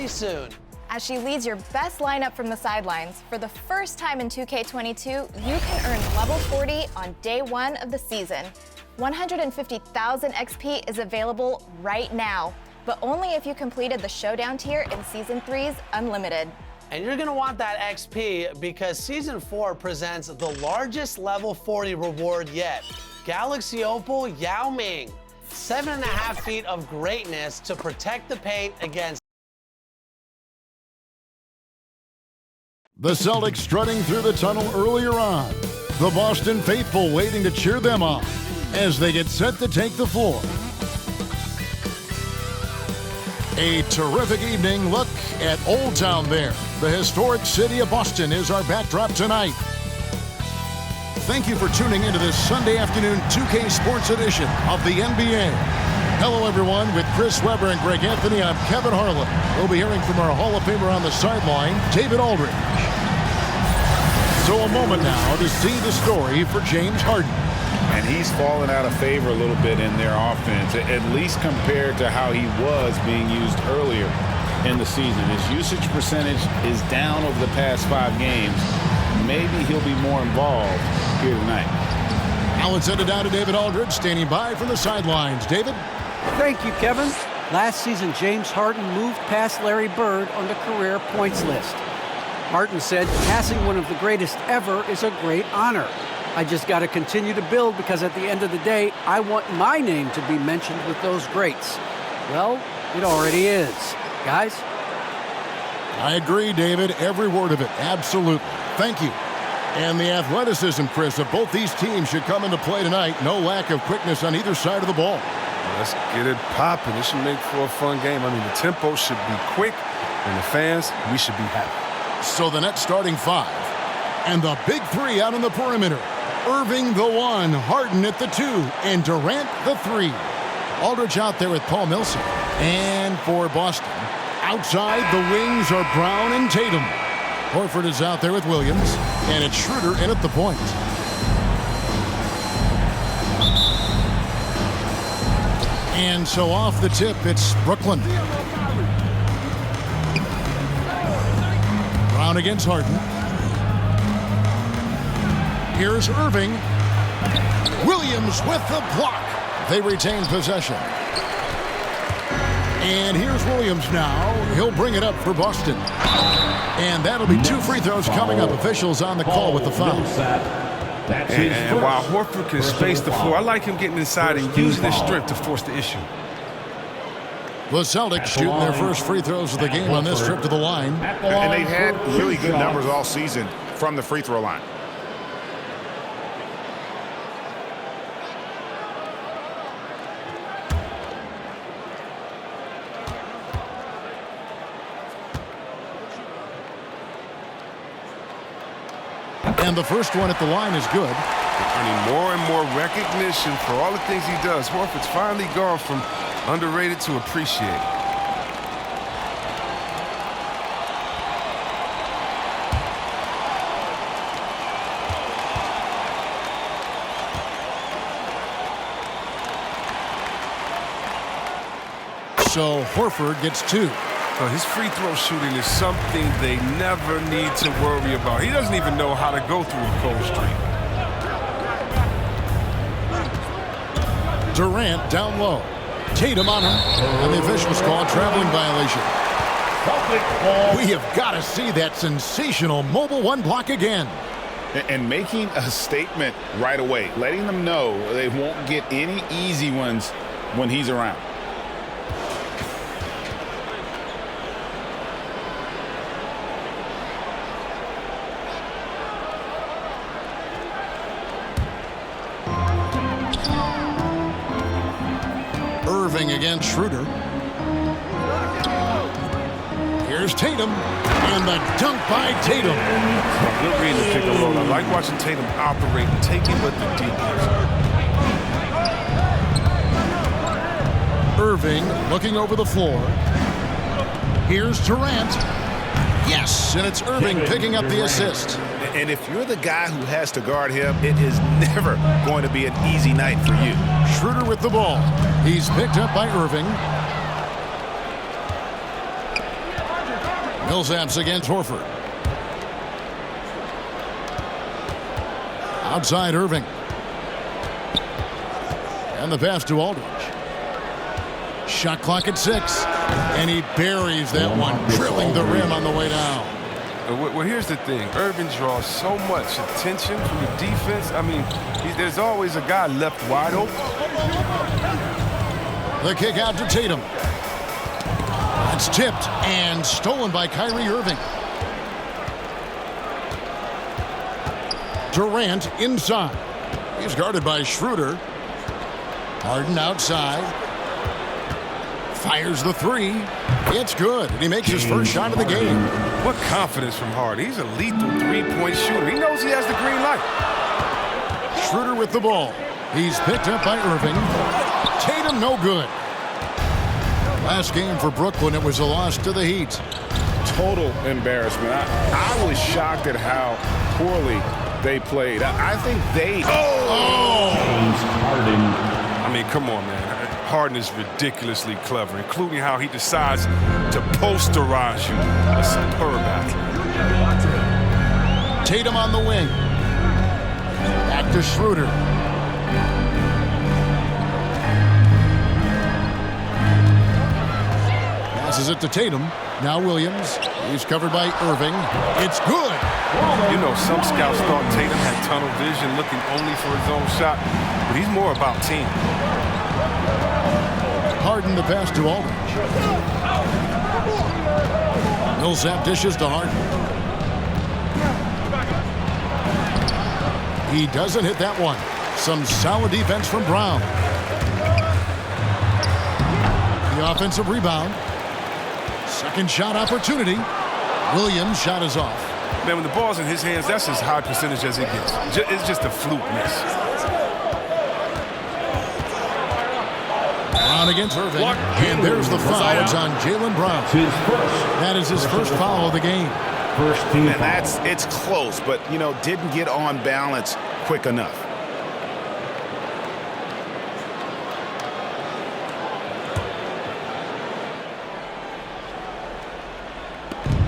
soon. As she leads your best lineup from the sidelines, for the first time in 2K22, you can earn level 40 on day 1 of the season. 150,000 XP is available right now, but only if you completed the Showdown tier in Season 3's Unlimited. And you're gonna want that XP because Season 4 presents the largest level 40 reward yet. Galaxy Opal Yao Ming. 7.5 feet of greatness to protect the paint against. The Celtics strutting through the tunnel earlier on. The Boston faithful waiting to cheer them on as they get set to take the floor. A terrific evening look at Old Town there. The historic city of Boston is our backdrop tonight. Thank you for tuning into this Sunday afternoon 2K Sports edition of the NBA. Hello, everyone. With Chris Webber and Greg Anthony, I'm Kevin Harlan. We'll be hearing from our Hall of Famer on the sideline, David Aldridge. So a moment now to see the story for James Harden. And he's fallen out of favor a little bit in their offense, at least compared to how he was being used earlier in the season. His usage percentage is down over the past 5 games. Maybe he'll be more involved here tonight. Now let's send it down to David Aldridge, standing by from the sidelines. David? Thank you, Kevin. Last season, James Harden moved past Larry Bird on the career points list. Harden said, passing one of the greatest ever is a great honor. I just got to continue to build because at the end of the day, I want my name to be mentioned with those greats. Well, it already is. Guys? I agree, David. Every word of it. Absolutely. Thank you. And the athleticism, Chris, of both these teams should come into play tonight. No lack of quickness on either side of the ball. Let's get it popping. This should make for a fun game. I mean, the tempo should be quick, and the fans, we should be happy. So the net starting 5. And the big 3 out on the perimeter. Irving the 1, Harden at the 2, and Durant the 3. Aldridge out there with Paul Millsap. And for Boston, outside the wings are Brown and Tatum. Horford is out there with Williams, and it's Schroeder in at the point. And so off the tip, it's Brooklyn. Brown against Harden. Here's Irving. Williams with the block. They retain possession. And here's Williams now. He'll bring it up for Boston. And that'll be 2 free throws coming up. Officials on the call with the foul. And while Horford can space the floor, I like him getting inside and using his strength to force the issue. The Celtics shooting their first free throws of the game on this trip to the line. And they've had really good numbers all season from the free throw line. And the first one at the line is good. Earning more and more recognition for all the things he does. Horford's finally gone from underrated to appreciated. So Horford gets 2. So his free throw shooting is something they never need to worry about. He doesn't even know how to go through a cold streak. Durant down low. Tatum on him. And the officials call traveling violation. We have got to see that sensational mobile 1 block again. And making a statement right away, letting them know they won't get any easy ones when he's around. Irving against Schroeder. Here's Tatum, and the dunk by Tatum. Good read to pick and roll. I like watching Tatum operate and take him with the defense. Irving looking over the floor. Here's Durant. Yes, and it's Irving picking up the assist. And if you're the guy who has to guard him, it is never going to be an easy night for you. Schroeder with the ball. He's picked up by Irving. Millsap's against Horford. Outside Irving. And the pass to Aldridge. Shot clock at 6. And he buries that one, drilling the rim on the way down. Well, here's the thing. Irving draws so much attention from the defense. I mean, there's always a guy left wide open. The kick out to Tatum. It's tipped and stolen by Kyrie Irving. Durant inside. He's guarded by Schroeder. Harden outside. Fires the 3. It's good, and he makes his first shot of the game. What confidence from Harden. He's a lethal three-point shooter. He knows he has the green light. Schroeder with the ball. He's picked up by Irving. Tatum no good. Last game for Brooklyn, it was a loss to the Heat. Total embarrassment. I was shocked at how poorly they played. I think they... I mean, come on, man. Harden is ridiculously clever, including how he decides to posterize you. A superb athlete. Tatum on the wing. Back to Schroeder. Passes it to Tatum. Now Williams. He's covered by Irving. It's good. You know, some scouts thought Tatum had tunnel vision, looking only for his own shot, but he's more about team. Harden the pass to Aldridge. Millsap dishes to Harden. He doesn't hit that one. Some solid defense from Brown. The offensive rebound. Second shot opportunity. Williams' shot is off. Man, when the ball's in his hands, that's as high percentage as it gets. It's just a fluke miss. Brown against Irving. And there's the foul. It's on Jaylen Brown. That is his first foul of the game. And it's close, but, you know, didn't get on balance quick enough.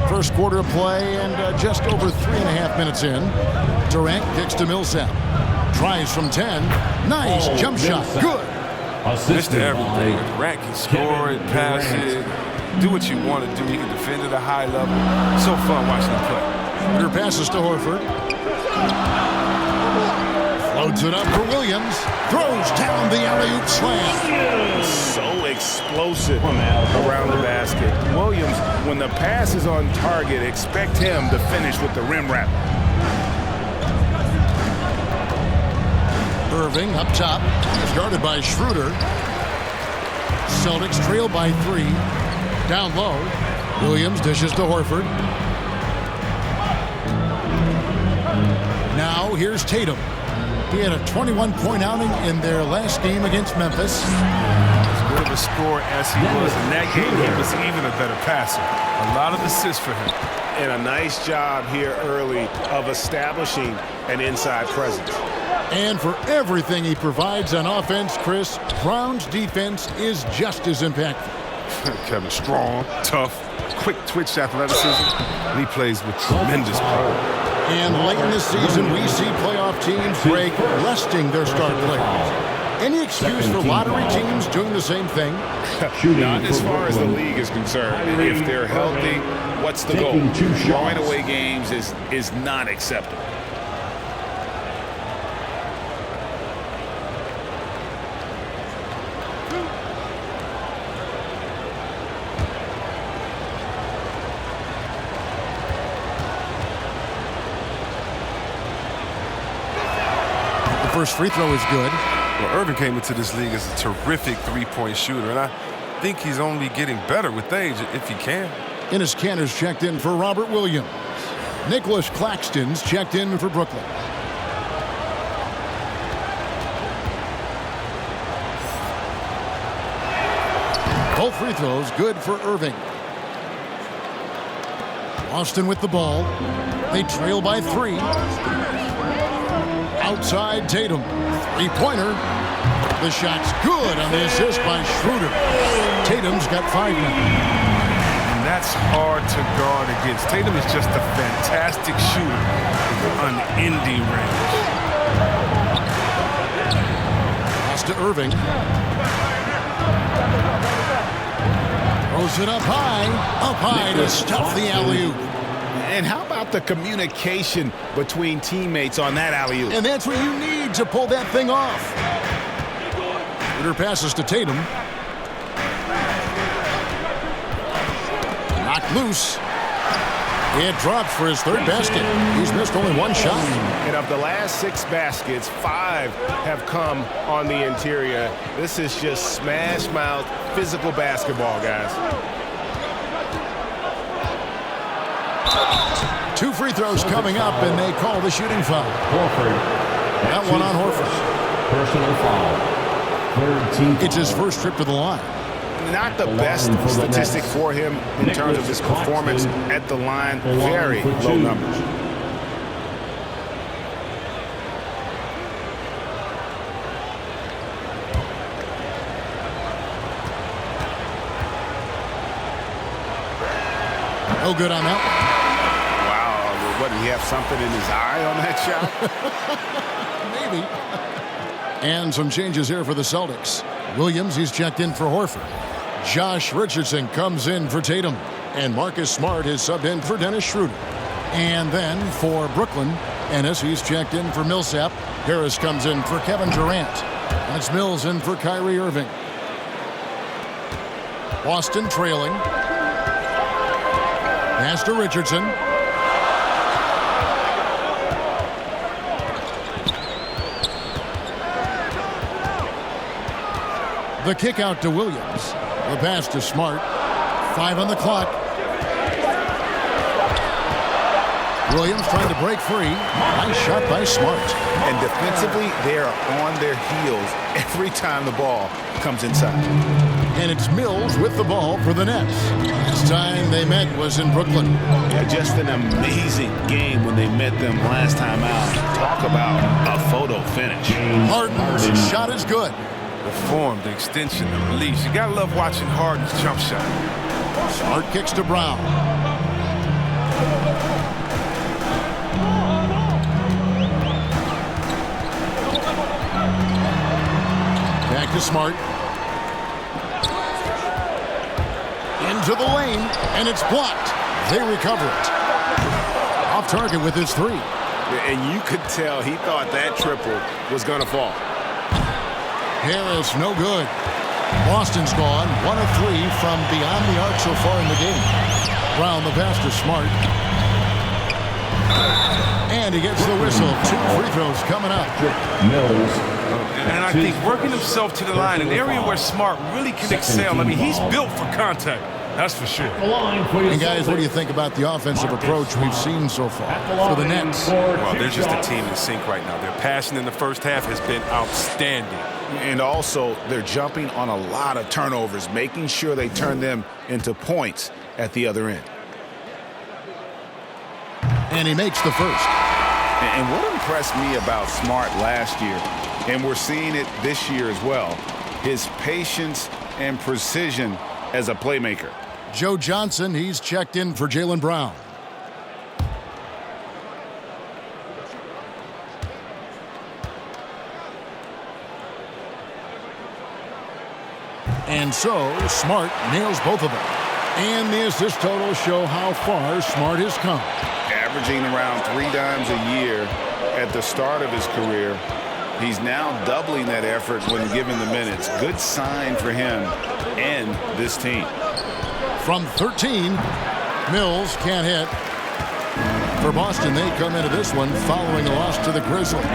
First quarter of play and just over 3.5 minutes in. Durant kicks to Millsap. Tries from 10. Nice jump shot. Good. Mr. Everything. Durant can score it, pass it, do what you want to do. He can defend at a high level. So fun watching him play. Her passes to Horford. Floats it up for Williams. Throws down the alley-oop slam. So explosive around the basket. Williams, when the pass is on target, expect him to finish with the rim wrap. Irving up top. He's guarded by Schroeder. Celtics trail by 3. Down low. Williams dishes to Horford. Now here's Tatum. He had a 21-point outing in their last game against Memphis. As good of a scorer as he was in that game, he was even a better passer. A lot of assists for him. And a nice job here early of establishing an inside presence. And for everything he provides on offense, Chris, Brown's defense is just as impactful. Kevin, strong, tough, quick twitch athleticism, and he plays with tremendous power. And late in the season, we see playoff teams break, resting their star players. Any excuse for lottery teams doing the same thing? Not as far as the league is concerned. If they're healthy, what's the goal? Throwing away games is not acceptable. First free throw is good. Well, Irving came into this league as a terrific three-point shooter, and I think he's only getting better with age if he can. Enes Kanter's checked in for Robert Williams. Nicholas Claxton's checked in for Brooklyn. Both free throws good for Irving. Austin with the ball. They trail by 3. Outside Tatum. Three-pointer. The shot's good on the assist by Schroeder. Tatum's got 5 now. and that's hard to guard against. Tatum is just a fantastic shooter with unending range. Pass to Irving. Throws it up high to stuff the alley-oop. And how about the communication between teammates on that alley-oop? And that's what you need to pull that thing off. Shooter passes to Tatum. Knocked loose. It drops for his third basket. He's missed only one shot. And of the last 6 baskets, 5 have come on the interior. This is just smash-mouth, physical basketball, guys. 2 free throws coming up, and they call the shooting foul. Horford. That one on Horford. Personal foul. Third team. It's his first trip to the line. Not the best statistic for him in terms of his performance at the line. Very low numbers. No good on that one. Wow. What, did he have something in his eye on that shot? Maybe. And some changes here for the Celtics. Williams, he's checked in for Horford. Josh Richardson comes in for Tatum. And Marcus Smart is subbed in for Dennis Schroeder. And then for Brooklyn, Ennis, he's checked in for Millsap. Harris comes in for Kevin Durant. That's Mills in for Kyrie Irving. Boston trailing. Pass to Richardson. The kick out to Williams. The pass to Smart. 5 on the clock. Williams trying to break free. Nice shot by Smart. And defensively, they are on their heels every time the ball comes inside. And it's Mills with the ball for the Nets. Last time they met was in Brooklyn. Yeah, just an amazing game when they met them last time out. Talk about a photo finish. Harden's shot is good. The form, the extension, the release. You gotta love watching Harden's jump shot. Smart kicks to Brown. Back to Smart. Into the lane, and it's blocked. They recover it. Off target with his 3. And you could tell he thought that triple was going to fall. Harris, no good. Boston's gone. 1 of 3 from beyond the arc so far in the game. Brown, the pass to Smart. And he gets the whistle. 2 free throws coming up. Mills. And I think working himself to the line, an area where Smart really can excel. I mean, he's built for contact. That's for sure. And guys, what do you think about the offensive approach we've seen so far for the Nets? Well, they're just a team in sync right now. Their passing in the first half has been outstanding. And also, they're jumping on a lot of turnovers, making sure they turn them into points at the other end. And he makes the first. And what impressed me about Smart last year, and we're seeing it this year as well, his patience and precision as a playmaker. Joe Johnson, he's checked in for Jaylen Brown. And so, Smart nails both of them. And the assist totals show how far Smart has come. Averaging around 3 dimes a year at the start of his career. He's now doubling that effort when given the minutes. Good sign for him and this team. From 13, Mills can't hit. For Boston, they come into this one following a loss to the Grizzlies.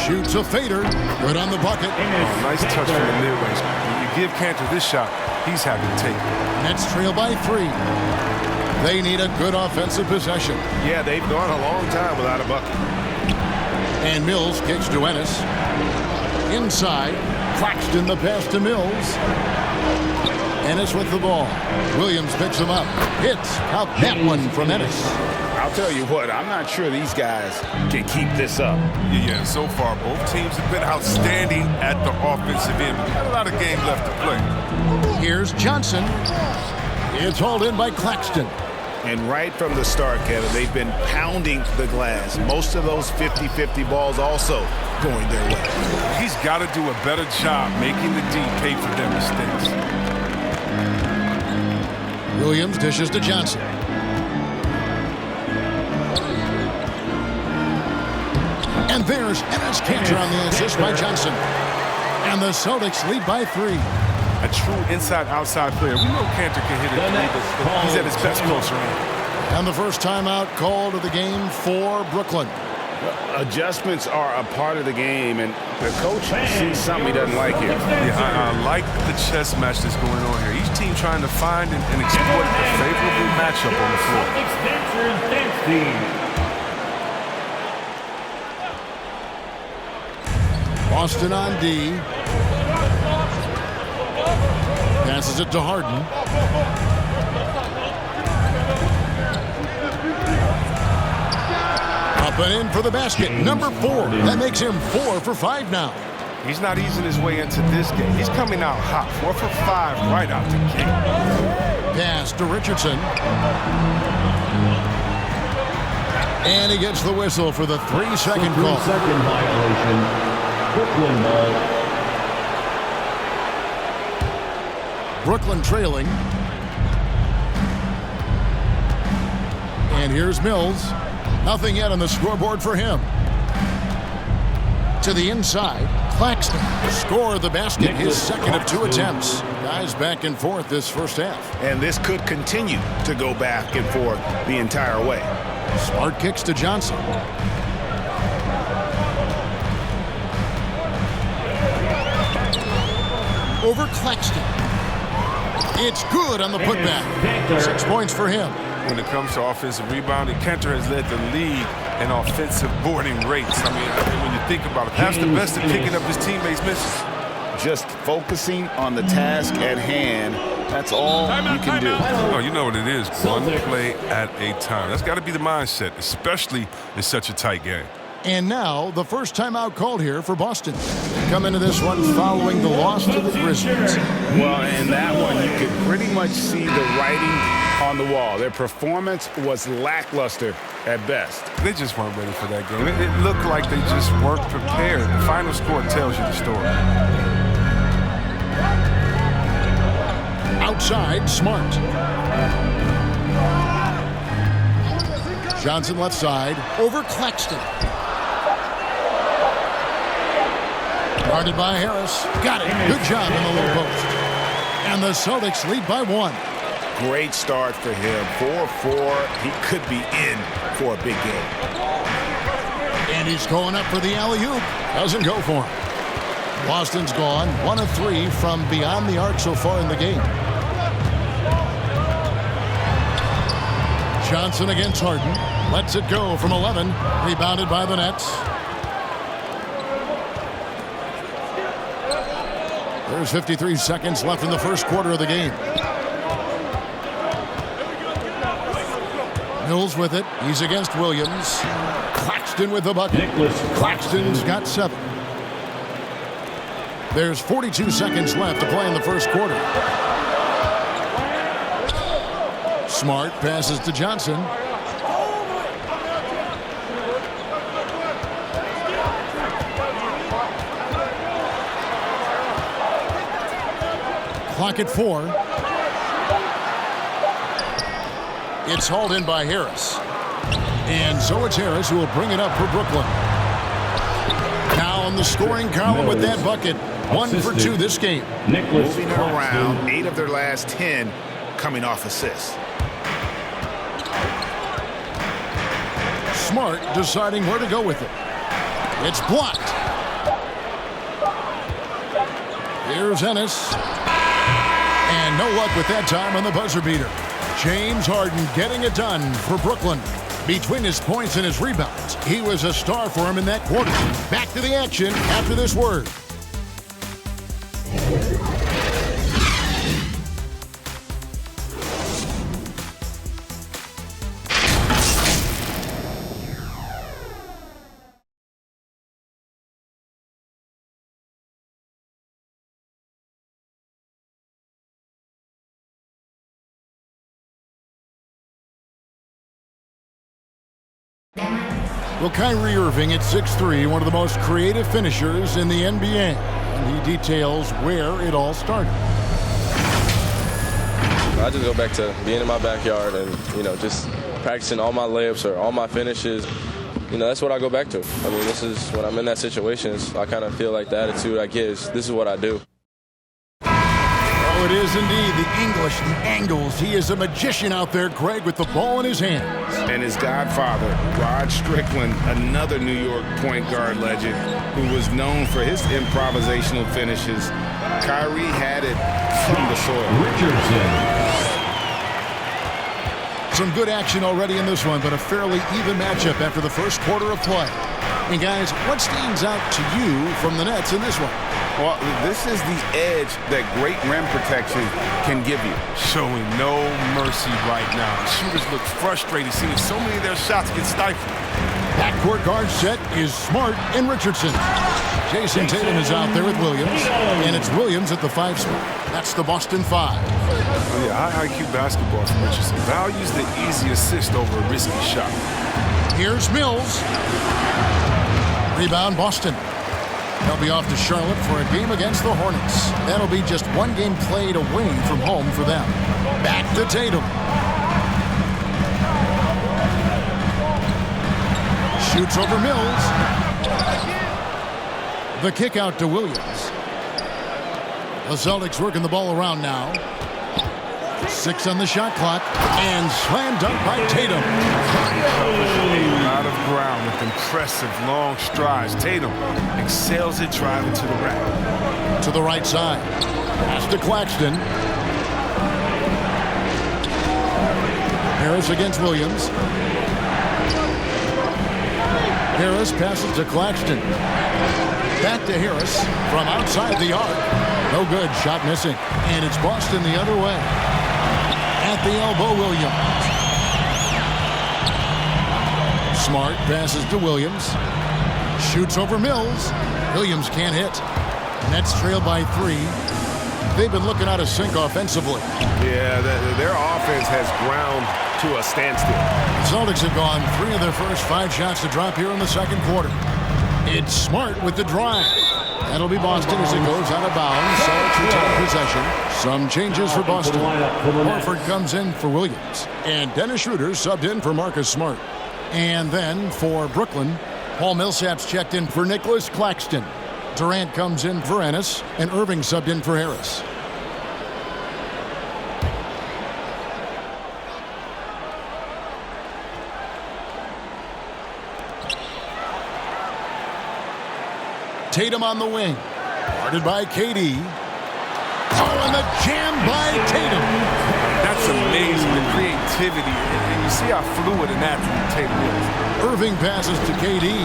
Shoots a fader. Good on the bucket. Oh, nice touch from the mid-range. When you give Cantor this shot, he's happy to take it. Nets trail by 3. They need a good offensive possession. Yeah, they've gone a long time without a bucket. And Mills kicks to Ennis. Inside. Claxton the pass to Mills. Ennis with the ball. Williams picks him up. Hits out that one from Ennis. I'll tell you what, I'm not sure these guys can keep this up. Yeah, so far both teams have been outstanding at the offensive end. We've got a lot lot of game left to play. Here's Johnson. It's hauled in by Claxton. And right from the start, Kevin, they've been pounding the glass. Most of those 50-50 balls also going their way. He's got to do a better job making the D pay for their mistakes. Williams dishes to Johnson. And there's Enes Kanter on the assist by Johnson. And the Celtics lead by 3. A true inside-outside player. We know Kanter can hit it. He's at his best closer in. And the first timeout called of the game for Brooklyn. Adjustments are a part of the game, and the coach sees something he doesn't like here. Yeah, I like the chess match that's going on here. Each team trying to find and exploit a favorable matchup on the floor. Boston on D. Passes it to Harden. Up and in for the basket. Number 4. That makes him 4 for 5 now. He's not easing his way into this game. He's coming out hot. 4 for 5 right out the gate. Pass to Richardson. And he gets the whistle for the 3-second call. 3-second violation. Brooklyn ball. Brooklyn trailing. And here's Mills. Nothing yet on the scoreboard for him. To the inside, Claxton scored the basket, his second of 2 attempts. Guys back and forth this first half. And this could continue to go back and forth the entire way. Smart kicks to Johnson. Over Claxton. It's good on the putback. 6 points for him. When it comes to offensive rebounding, Kanter has led the league in offensive boarding rates. I mean, when you think about it, that's the best at picking up his teammates' misses. Just focusing on the task at hand, that's all you can do. Oh, you know what it is. One play at a time. That's got to be the mindset, especially in such a tight game. And now, the first timeout called here for Boston. Come into this one following the loss to the Grizzlies. Well, in that one, you could pretty much see the writing on the wall. Their performance was lackluster at best. They just weren't ready for that game. It looked like they just weren't prepared. The final score tells you the story. Outside, Smart. Johnson left side, over Claxton. Guarded by Harris. Got it. Good job in the low post. And the Celtics lead by 1. Great start for him. 4-4. He could be in for a big game. And he's going up for the alley-oop. Doesn't go for him. Boston's gone 1 of 3 from beyond the arc so far in the game. Johnson against Harden. Lets it go from 11. Rebounded by the Nets. There's 53 seconds left in the first quarter of the game. Mills with it. He's against Williams. Claxton with the bucket. Claxton's got 7. There's 42 seconds left to play in the first quarter. Smart passes to Johnson. Clock at 4. It's hauled in by Harris. And so it's Harris who will bring it up for Brooklyn. Now on the scoring column with that bucket. 1 for 2 this game. Moving it around. 8 of their last 10 coming off assists. Smart deciding where to go with it. It's blocked. Here's Ennis. And no luck with that time on the buzzer beater. James Harden getting it done for Brooklyn. Between his points and his rebounds, he was a star for him in that quarter. Back to the action after this word. Well, Kyrie Irving at 6'3", one of the most creative finishers in the NBA. And he details where it all started. I just go back to being in my backyard and, just practicing all my layups or all my finishes. That's what I go back to. I mean, this is when I'm in that situation, I kind of feel like the attitude I get is this is what I do. Oh, it is indeed the English, the angles. He is a magician out there, Greg, with the ball in his hands. And his godfather, Rod Strickland, another New York point guard legend who was known for his improvisational finishes. Kyrie had it from the soil. Richardson. Some good action already in this one, but a fairly even matchup after the first quarter of play. And guys, what stands out to you from the Nets in this one? Well, this is the edge that great rim protection can give you. Showing no mercy right now. The shooters look frustrated, seeing so many of their shots get stifled. Backcourt guard set is Smart and Richardson. Jason Tatum is out there with Williams, and it's Williams at the 5 spot. That's the Boston 5. Oh, yeah, high IQ basketball from Richardson. Values the easy assist over a risky shot. Here's Mills. Rebound, Boston. They'll be off to Charlotte for a game against the Hornets. That'll be just one game played away from home for them. Back to Tatum. Shoots over Mills. The kick out to Williams. The Celtics working the ball around now. 6 on the shot clock. And slam dunk by Tatum. A lot of ground with impressive long strides. Tatum excels at driving to the rack. To the right side. Pass to Claxton. Harris against Williams. Harris passes to Claxton. Back to Harris from outside the arc. No good. Shot missing. And it's Boston the other way. At the elbow, Williams. Smart passes to Williams. Shoots over Mills. Williams can't hit. Nets trail by 3. They've been looking out of sync offensively. Yeah, their offense has ground to a standstill. The Celtics have gone 3 of their first 5 shots to drop here in the second quarter. It's Smart with the drive. That'll be Boston as it goes out of bounds. Celtics retain possession. Some changes for Boston. Horford comes in for Williams. And Dennis Schroeder subbed in for Marcus Smart. And then for Brooklyn, Paul Millsap's checked in for Nicholas Claxton. Durant comes in for Ennis. And Irving subbed in for Harris. Tatum on the wing. Guarded by KD. Oh, and the jam by Tatum. That's amazing, the creativity. And you see how fluid an athlete Tatum is. Irving passes to KD.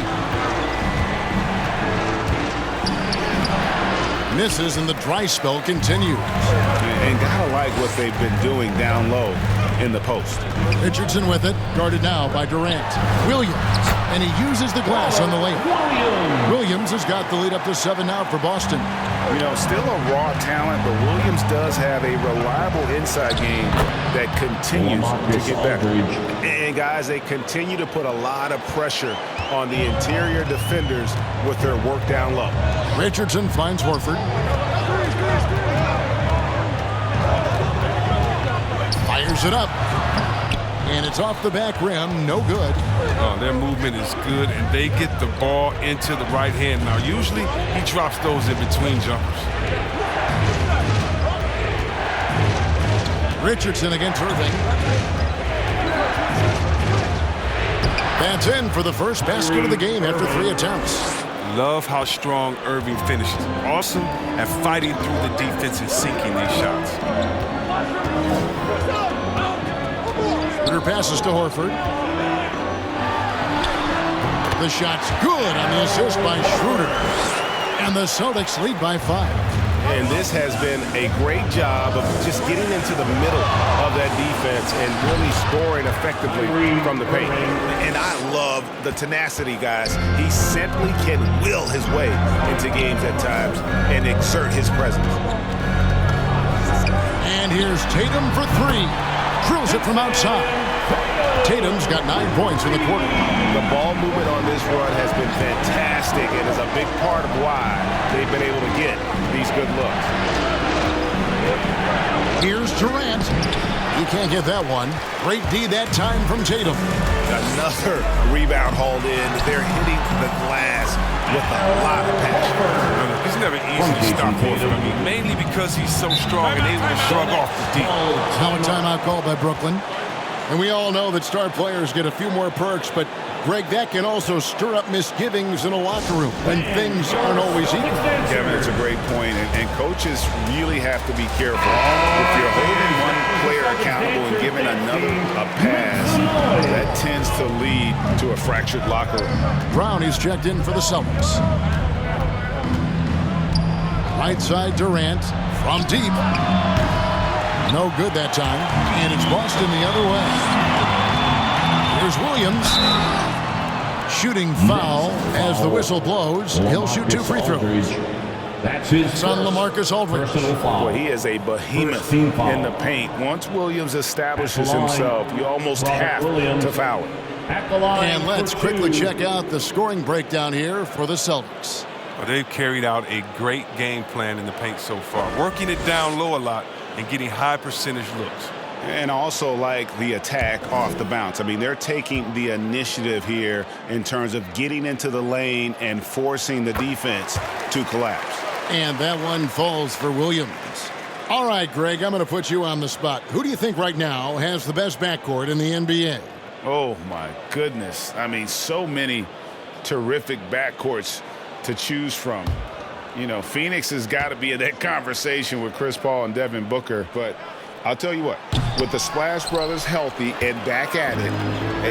Misses, and the dry spell continues. And gotta like what they've been doing down low in the post. Richardson with it, guarded now by Durant. Williams, and he uses the glass on the layup. Williams has got the lead up to 7 now for Boston. Still a raw talent, but Williams does have a reliable inside game that continues to get better. And guys, they continue to put a lot of pressure on the interior defenders with their work down low. Richardson finds Horford. Fires it up. And it's off the back rim. No good. Oh, their movement is good, and they get the ball into the right hand. Now, usually he drops those in between jumpers. Richardson against Irving. That's in for the first basket of the game after 3 attempts. Love how strong Irving finishes. Awesome at fighting through the defense and sinking these shots. Schroeder passes to Horford. The shot's good on the assist by Schroeder. And the Celtics lead by 5. And this has been a great job of just getting into the middle of that defense and really scoring effectively from the paint. And I love the tenacity, guys. He simply can will his way into games at times and exert his presence. And here's Tatum for 3. Drills it from outside. Tatum's got 9 points in the quarter. The ball movement on this run has been fantastic and is a big part of why they've been able to get these good looks. Here's Durant. He can't get that one. Great D that time from Tatum. Another rebound hauled in. They're hitting the glass with a lot of passion. It's never easy to stop Horford. I mean, mainly because he's so strong and able to shrug off the deep. Now a timeout called by Brooklyn. And we all know that star players get a few more perks, but Greg, that can also stir up misgivings in a locker room when things aren't always equal. Kevin, it's a great point, and coaches really have to be careful. If you're holding one player accountable and giving another a pass, that tends to lead to a fractured locker room. Brown is checked in for the Celtics. Right side Durant from deep. No good that time, and it's Boston the other way. Here's Williams. Shooting foul as the whistle blows. He'll shoot 2 free throws. It's on LaMarcus Aldridge. Boy, he is a behemoth in the paint. Once Williams establishes himself, you almost have to foul him. And let's quickly check out the scoring breakdown here for the Celtics. Well, they've carried out a great game plan in the paint so far, working it down low a lot and getting high percentage looks. And also like the attack off the bounce. I mean, they're taking the initiative here in terms of getting into the lane and forcing the defense to collapse. And that one falls for Williams. All right, Greg, I'm going to put you on the spot. Who do you think right now has the best backcourt in the NBA? Oh, my goodness. I mean, so many terrific backcourts to choose from. You know, Phoenix has got to be in that conversation with Chris Paul and Devin Booker. But I'll tell you what, with the Splash Brothers healthy and back at it,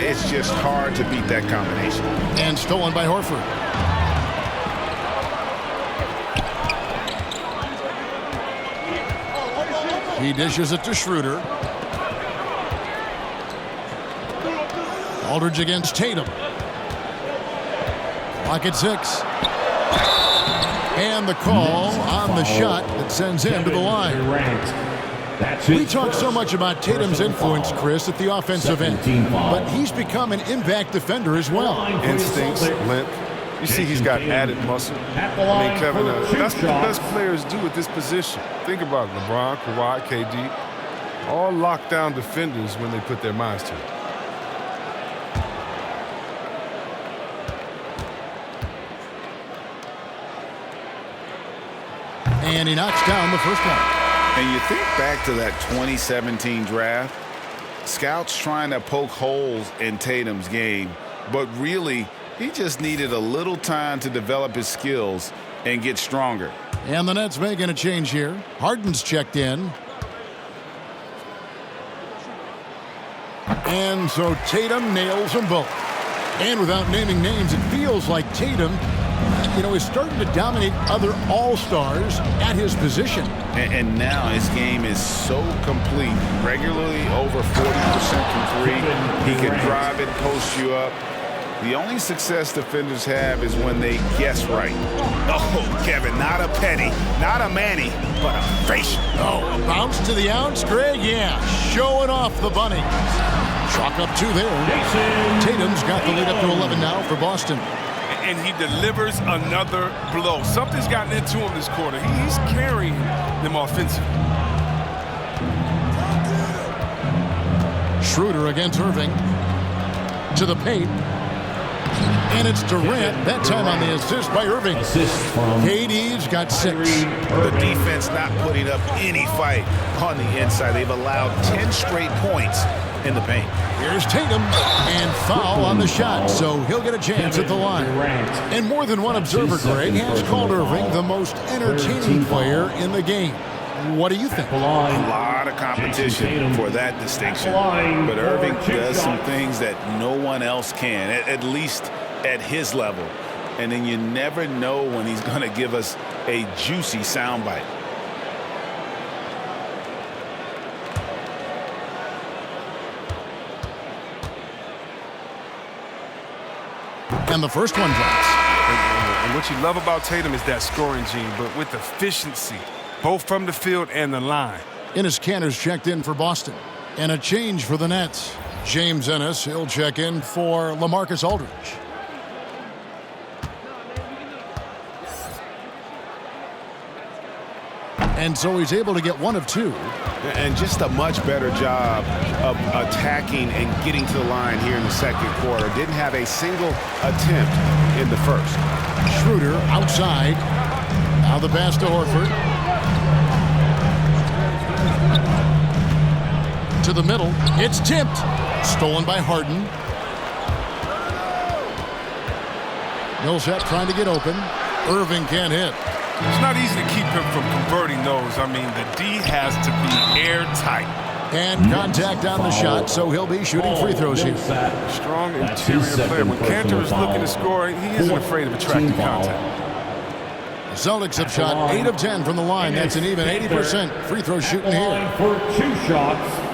it's just hard to beat that combination. And stolen by Horford. He dishes it to Schroeder. Aldridge against Tatum. Clock at 6. And the call on the shot that sends him to the line. We talk so much about Tatum's influence, Chris, at the offensive end, but he's become an impact defender as well. Instincts, limp. You see he's got added muscle. I mean, Kevin, that's what the best players do at this position. Think about it, LeBron, Kawhi, KD, all lockdown defenders when they put their minds to it. And he knocks down the first one. And you think back to that 2017 draft, scouts trying to poke holes in Tatum's game, but really he just needed a little time to develop his skills and get stronger. And the Nets making a change here. Harden's checked in. And so Tatum nails them both. And without naming names, it feels like Tatum, you know, is starting to dominate other all-stars at his position. And now his game is so complete. Regularly over 40% from 3. He can drive it, post you up. The only success defenders have is when they guess right. Oh, Kevin, not a penny, not a Manny, but a facial. Oh, bounce to the ounce, Greg? Yeah, showing off the bunny. Chalk up 2 there. Tatum's got the lead up to 11 now for Boston. And he delivers another blow. Something's gotten into him this quarter. He's carrying them offensively. Schroeder against Irving. To the paint. And it's Durant, that time on the assist by Irving. KD's got 6. The defense not putting up any fight on the inside. They've allowed 10 straight points in the paint. Here's Tatum, and foul on the shot, so he'll get a chance at the line. And more than one observer, Greg, has called Irving the most entertaining player in the game. What do you think? A lot of competition for that distinction. But Irving does some things that no one else can, at least at his level. And then you never know when he's going to give us a juicy soundbite. And the first one drops. And what you love about Tatum is that scoring gene, but with efficiency, both from the field and the line. Enes Kanter's checked in for Boston. And a change for the Nets. James Ennis, he'll check in for LaMarcus Aldridge. And so he's able to get 1 of 2. And just a much better job of attacking and getting to the line here in the second quarter. Didn't have a single attempt in the first. Schroeder outside. Now the pass to Horford. To the middle. It's tipped. Stolen by Harden. Millsap trying to get open. Irving can't hit. It's not easy to keep him from converting those. I mean, the D has to be airtight. And contact on the shot, so he'll be shooting free throws here. Strong interior player. When Cantor is looking to score, he isn't afraid of attracting contact. The Celtics have shot 8 of 10 from the line. That's an even 80% free throw shooting here. For 2 shots.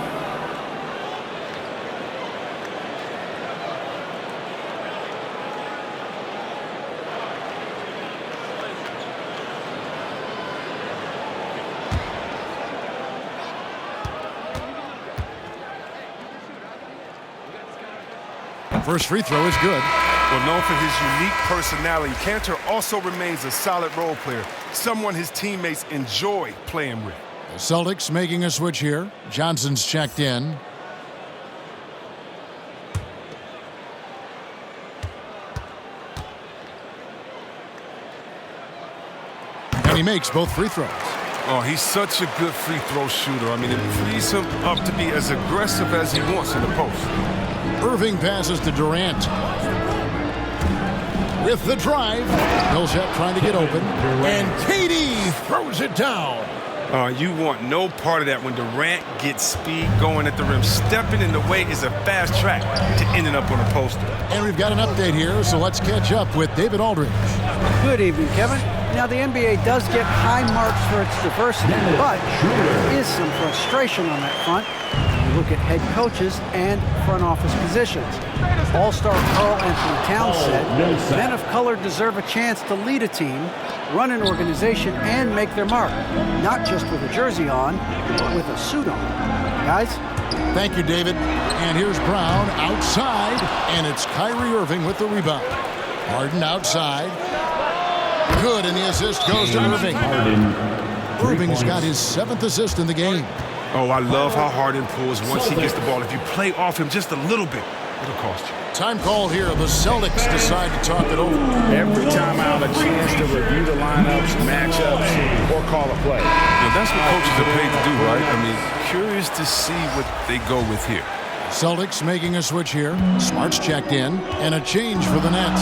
First free throw is good. Well, known for his unique personality, Cantor also remains a solid role player, someone his teammates enjoy playing with. The Celtics making a switch here. Johnson's checked in. And he makes both free throws. Oh, he's such a good free throw shooter. I mean, it frees him up to be as aggressive as he wants in the post. Irving passes to Durant. With the drive. Millsap trying to get open. And KD throws it down. You want no part of that when Durant gets speed going at the rim. Stepping in the way is a fast track to ending up on a poster. And we've got an update here, so let's catch up with David Aldridge. Good evening, Kevin. Now, the NBA does get high marks for its diversity, but there is some frustration on that front. You look at head coaches and front office positions. All-star Karl Anthony Towns said, men of color deserve a chance to lead a team, run an organization, and make their mark. Not just with a jersey on, but with a suit on. Guys? Thank you, David. And here's Brown outside, and it's Kyrie Irving with the rebound. Harden outside. Good, and the assist goes to Irving. Irving's got his 7th assist in the game. Oh, I love how Harden pulls once he gets the ball. If you play off him just a little bit, it'll cost you. Time called here. The Celtics decide to talk it over. Every time I have a chance to review the lineups, matchups, or call a play. Now, that's what coaches are paid to do, right? I mean, curious to see what they go with here. Celtics making a switch here. Smart's checked in, and a change for the Nets.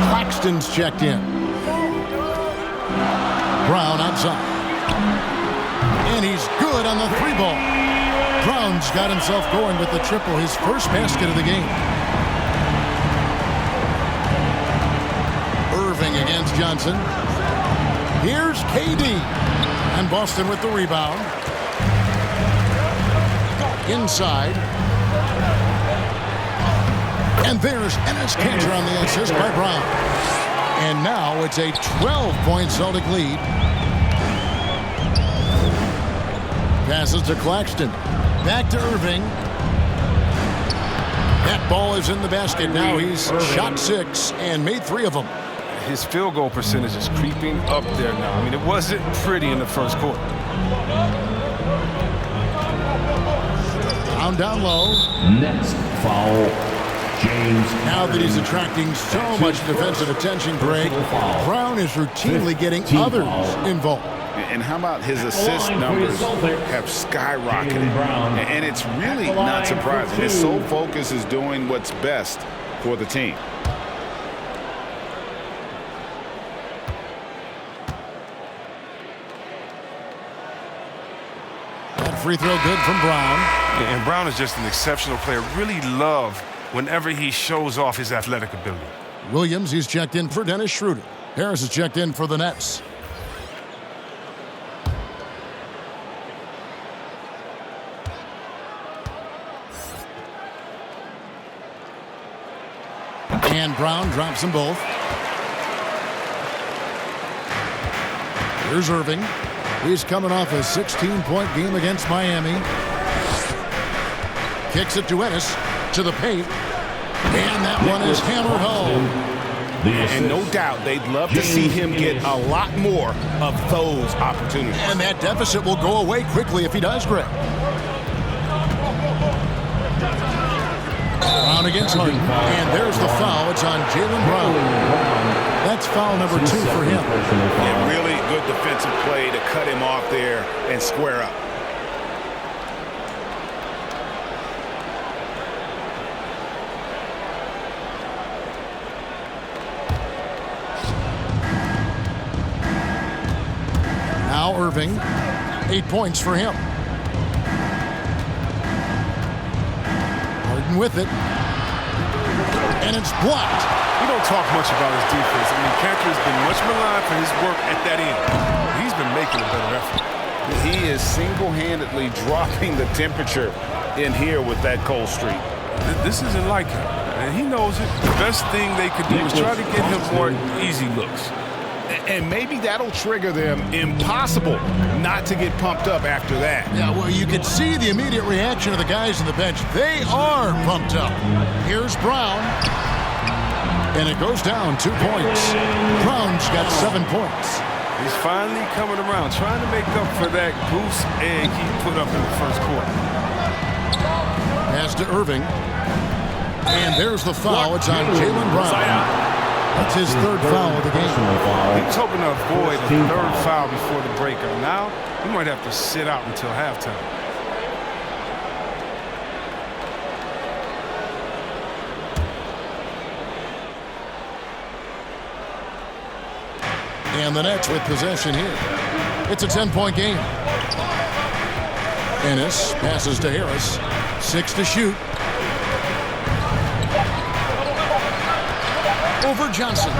Claxton's checked in. Brown outside. And he's good on the 3-ball. Brown's got himself going with the triple, his first basket of the game. Irving against Johnson. Here's KD. And Boston with the rebound. Inside. And there's Enes Kanter on the assist by Brown. And now it's a 12-point Celtic lead. Passes to Claxton. Back to Irving. That ball is in the basket. Now he's shot 6 and made 3 of them. His field goal percentage is creeping up there now. I mean, it wasn't pretty in the first quarter. Down low. Next foul, James. Now that he's attracting so much defensive attention, Greg, Brown is routinely getting others involved. And how about his assist numbers have skyrocketed? And it's really not surprising. His sole focus is doing what's best for the team. That free throw good from Brown. And Brown is just an exceptional player. Really love whenever he shows off his athletic ability. Williams, he's checked in for Dennis Schroeder. Harris is checked in for the Nets. And Brown drops them both. Here's Irving. He's coming off a 16-point game against Miami. Kicks it to Ennis. to the paint. And that one is hammered home. And no doubt they'd love to see him get a lot more of those opportunities. And that deficit will go away quickly if he does, Greg. Brown against Harden. And there's the foul. It's on Jaylen Brown. That's foul number 2 for him. Yeah, really good defensive play to cut him off there and square up. Now Irving, 8 points for him. Harden with it. And it's blocked. We don't talk much about his defense. I mean, Cantor has been much maligned for his work at that end. He's been making a better effort. He is single-handedly dropping the temperature in here with that cold streak. This isn't like him, and he knows it. The best thing they could do is try to get him more easy looks. And maybe that'll trigger them. Impossible not to get pumped up after that. Yeah, well, you can see the immediate reaction of the guys on the bench. They are pumped up. Here's Brown. And it goes down 2 points. Brown's got 7 points. He's finally coming around, trying to make up for that goose egg he put up in the first quarter. Pass to Irving. And there's the foul. It's on Jaylen Brown. That's his 3rd foul of the game. He was hoping to avoid a 3rd foul before the breakout. Now, he might have to sit out until halftime. And the Nets with possession here. It's a 10-point game. Ennis passes to Harris. 6 to shoot. Over Johnson.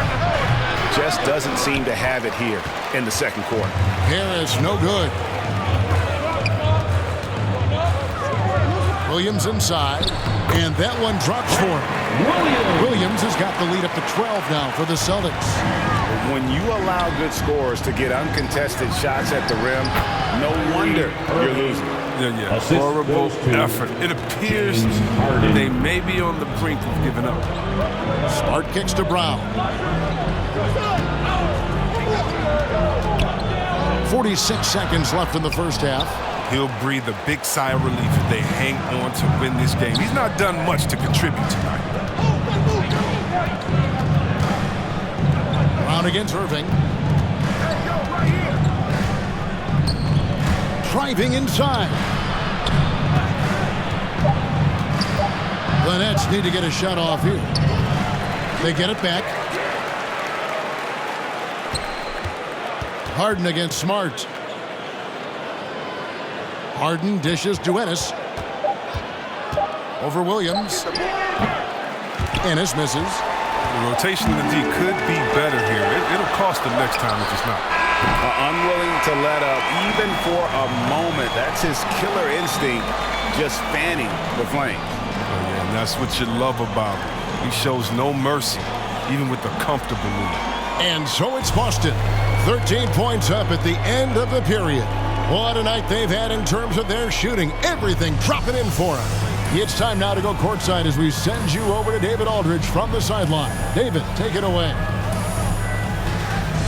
Just doesn't seem to have it here in the second quarter. Harris, no good. Williams inside. And that one drops for him. Williams has got the lead up to 12 now for the Celtics. When you allow good scorers to get uncontested shots at the rim, no wonder you're losing. Yeah. Horrible effort. It appears they may be on the brink of giving up. Smart kicks to Brown. 46 seconds left in the first half. He'll breathe a big sigh of relief if they hang on to win this game. He's not done much to contribute tonight. Brown against Irving. Driving inside. The Nets need to get a shot off here. They get it back. Harden against Smart. Harden dishes to Ennis. Over Williams. Ennis misses. The rotation in the D could be better here. It'll cost them next time if it's not. Unwilling to let up even for a moment. That's his killer instinct, just fanning the flame. Oh, yeah, and that's what you love about him. He shows no mercy, even with a comfortable lead. And so it's Boston. 13 points up at the end of the period. What a night they've had in terms of their shooting. Everything dropping in for them. It's time now to go courtside as we send you over to David Aldridge from the sideline. David, take it away.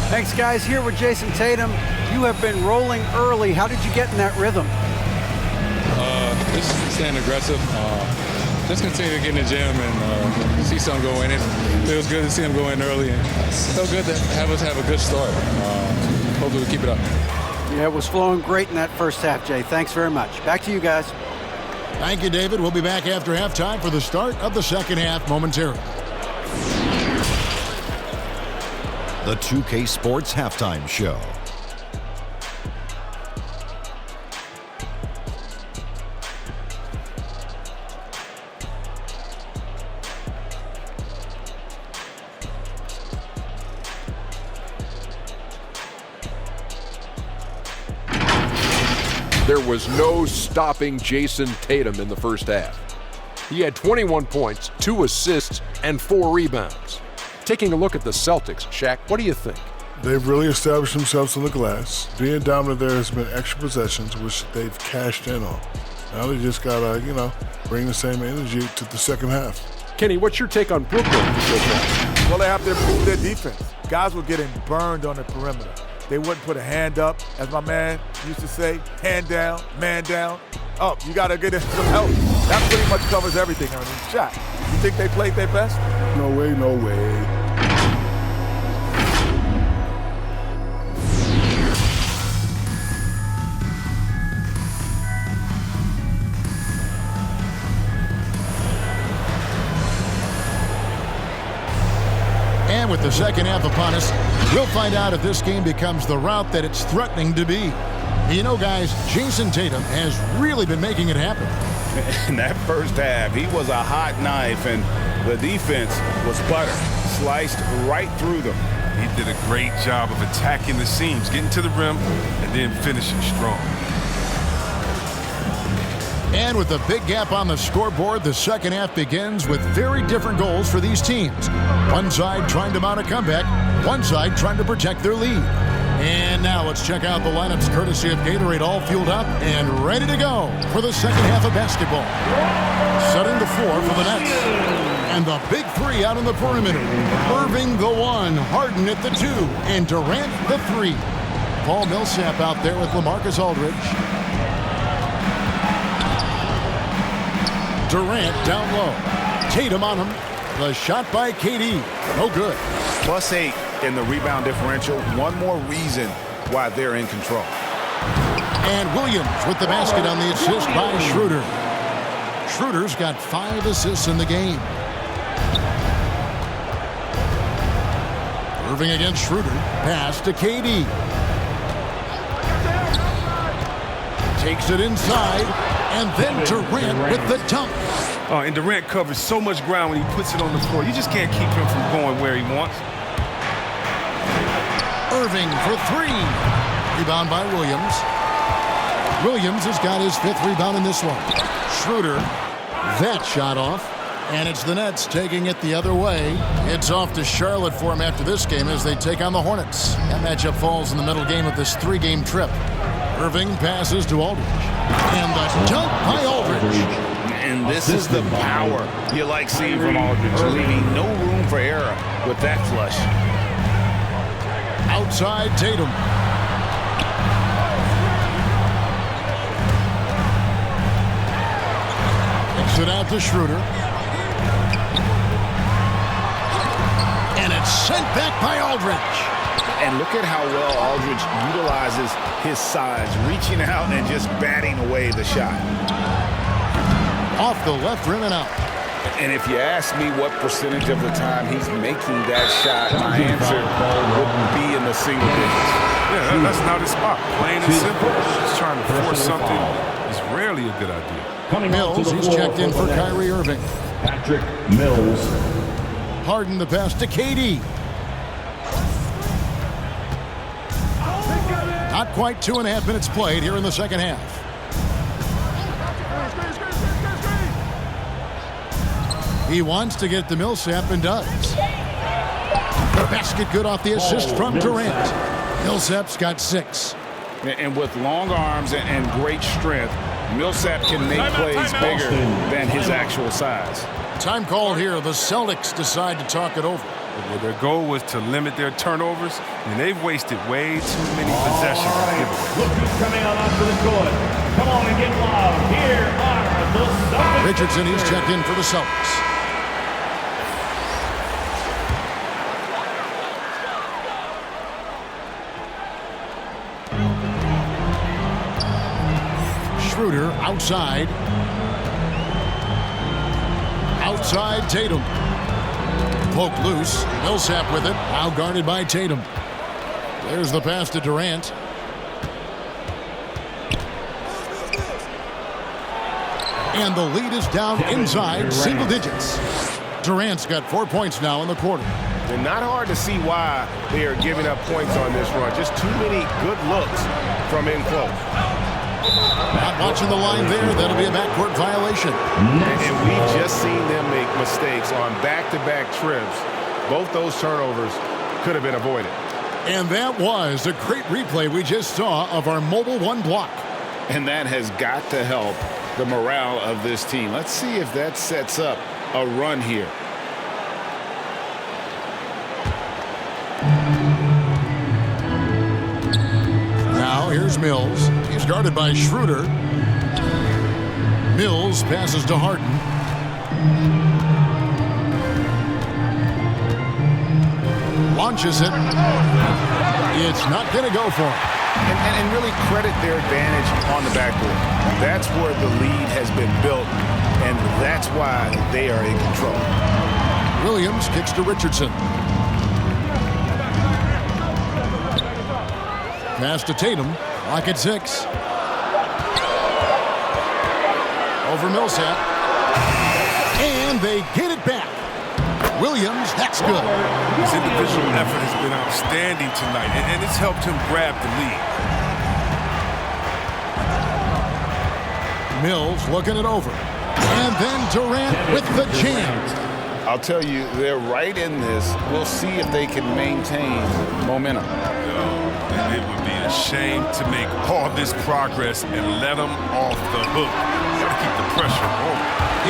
Thanks, guys. Here with Jason Tatum. You have been rolling early. How did you get in that rhythm? Just staying aggressive. Just continue to get in the gym and see something go in. It feels good to see him go in early. And so good to have us have a good start. Hopefully we keep it up. Yeah, it was flowing great in that first half, Jay. Thanks very much. Back to you guys. Thank you, David. We'll be back after halftime for the start of the second half momentarily. The 2K Sports Halftime Show. There was no stopping Jason Tatum in the first half. He had 21 points, 2 assists, and 4 rebounds. Taking a look at the Celtics, Shaq, what do you think? They've really established themselves on the glass. Being dominant there has been extra possessions, which they've cashed in on. Now they just got to, bring the same energy to the second half. Kenny, what's your take on Brooklyn? Well, they have to improve their defense. Guys were getting burned on the perimeter. They wouldn't put a hand up, as my man used to say, hand down, man down. Up, you got to get some help. That pretty much covers everything on the shot. You think they played their best? No way, no way. And with the second half upon us, we'll find out if this game becomes the route that it's threatening to be. You know, guys, Jason Tatum has really been making it happen. In that first half, he was a hot knife, and the defense was butter, sliced right through them. He did a great job of attacking the seams, getting to the rim, and then finishing strong. And with a big gap on the scoreboard, the second half begins with very different goals for these teams. One side trying to mount a comeback, one side trying to protect their lead. And now let's check out the lineups courtesy of Gatorade, all fueled up and ready to go for the second half of basketball. Setting the floor for the Nets. And the big three out on the perimeter. Irving the one, Harden at the two, and Durant the three. Paul Millsap out there with LaMarcus Aldridge. Durant down low. Tatum on him. The shot by KD. No good. +8 in the rebound differential. One more reason why they're in control. And Williams with the basket on the assist by Schroeder. Schroeder's got 5 assists in the game. Irving against Schroeder. Pass to KD. Takes it inside. And then Durant with the dunk. And Durant covers so much ground when he puts it on the floor. You just can't keep him from going where he wants. Irving for 3. Rebound by Williams. Williams has got his 5th rebound in this one. Schroeder, that shot off. And it's the Nets taking it the other way. It's off to Charlotte for him after this game as they take on the Hornets. That matchup falls in the middle game of this 3-game trip. Irving passes to Aldridge. And the dunk by Aldridge. And this is the power you like seeing from Aldridge, leaving no room for error with that flush. Outside Tatum. Kicks it out to Schroeder. And it's sent back by Aldridge. And look at how well Aldridge utilizes his size, reaching out and just batting away the shot. Off the left rim and out. And if you ask me what percentage of the time he's making that shot, my answer would be in the single digits. Yeah, that's not his spot. Plain and simple. Just trying to force something is rarely a good idea. Mills, he's checked in for Kyrie Irving. Patrick Mills. Harden the pass to KD. Not quite 2.5 minutes played here in the second half. He wants to get to Millsap and does. The basket good off the assist from Durant. Millsap's got 6. And with long arms and great strength, Millsap can make plays bigger than his actual size. Time called here. The Celtics decide to talk it over. Well, their goal was to limit their turnovers, and they've wasted way too many possessions of giveaways. Look who's coming on onto the court. Come on and get loud. Here are the Celtics. Richardson, he's checked in for the Celtics. Schroeder outside. Outside Tatum. Poke loose. Millsap with it. Now guarded by Tatum. There's the pass to Durant. And the lead is down inside single digits. Durant's got 4 points now in the quarter. And not hard to see why they are giving up points on this run. Just too many good looks from in close. Not watching the line there. That'll be a backcourt violation. And we've just seen them make mistakes on back-to-back trips. Both those turnovers could have been avoided. And that was a great replay we just saw of our Mobile One block. And that has got to help the morale of this team. Let's see if that sets up a run here. Now here's Mills. He's guarded by Schroeder. Mills passes to Harden. Launches it. It's not going to go for him. And really credit their advantage on the backboard. That's where the lead has been built, and that's why they are in control. Williams kicks to Richardson. Pass to Tatum. Lock at 6. Over Millsap. And they get it back. Williams, that's good. His individual effort has been outstanding tonight, and it's helped him grab the lead. Mills looking it over. And then Durant with the jam. I'll tell you, they're right in this. We'll see if they can maintain momentum. It would be a shame to make all this progress and let them off the hook. Got to keep the pressure on.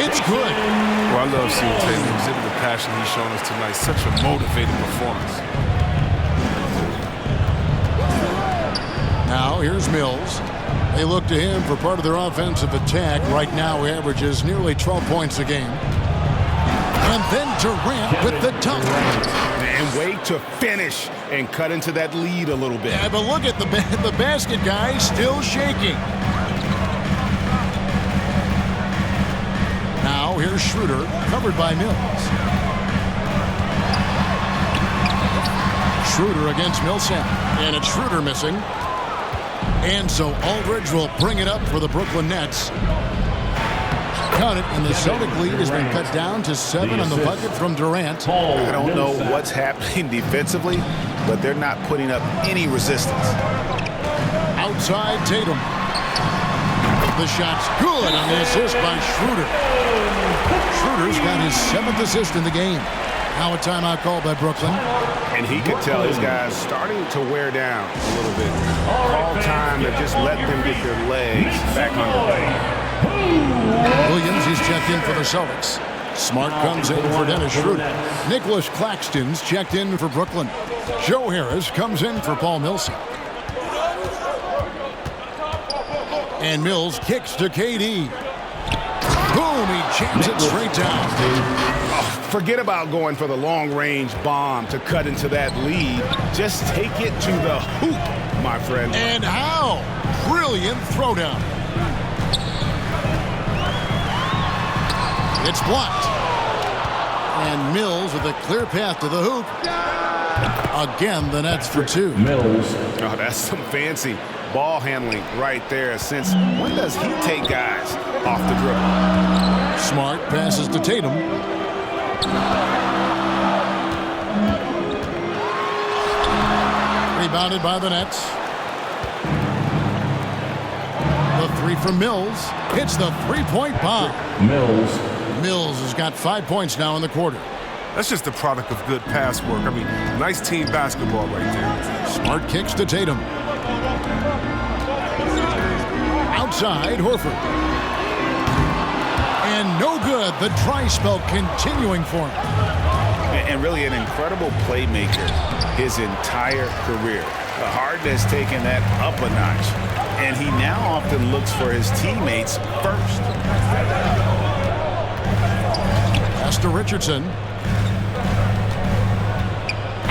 It's good. Well, I love seeing Tatum exhibit the passion he's shown us tonight. Such a motivating performance. Now here's Mills. They look to him for part of their offensive attack. Right now he averages nearly 12 points a game. And then Durant with the dunk. And wait to finish and cut into that lead a little bit. Yeah, but look at the basket guy still shaking. Now here's Schroeder, covered by Mills. Schroeder against Millsap. And it's Schroeder missing. And so Aldridge will bring it up for the Brooklyn Nets. Count it, and the Celtic lead has been cut down to 7 on the bucket from Durant. I don't know what's happening defensively, but they're not putting up any resistance. Outside Tatum. The shot's good on the assist by Schroeder. Schroeder's got his 7th assist in the game. Now a timeout called by Brooklyn. And he could tell his guys starting to wear down a little bit. All time to just let them get their legs back under. Williams is checked in for the Celtics. Smart comes in for Dennis Schroeder. Nicholas Claxton's checked in for Brooklyn. Joe Harris comes in for Paul Millsap. And Mills kicks to KD. Boom, he jams it straight down. Oh, forget about going for the long-range bomb to cut into that lead. Just take it to the hoop, my friend. And how? Brilliant throwdown. It's blocked. And Mills with a clear path to the hoop. Again, the Nets for 2. Mills. Oh, that's some fancy ball handling right there. Since when does he take guys off the dribble? Smart passes to Tatum. Rebounded by the Nets. The 3 from Mills. Hits the three-point bomb. Mills has got 5 points now in the quarter. That's just the product of good pass work. I mean, nice team basketball right there. Smart kicks to Tatum. Outside, Horford. And no good. The dry spell continuing for him. And really an incredible playmaker his entire career. Harden has taken that up a notch. And he now often looks for his teammates first. Pass to Richardson.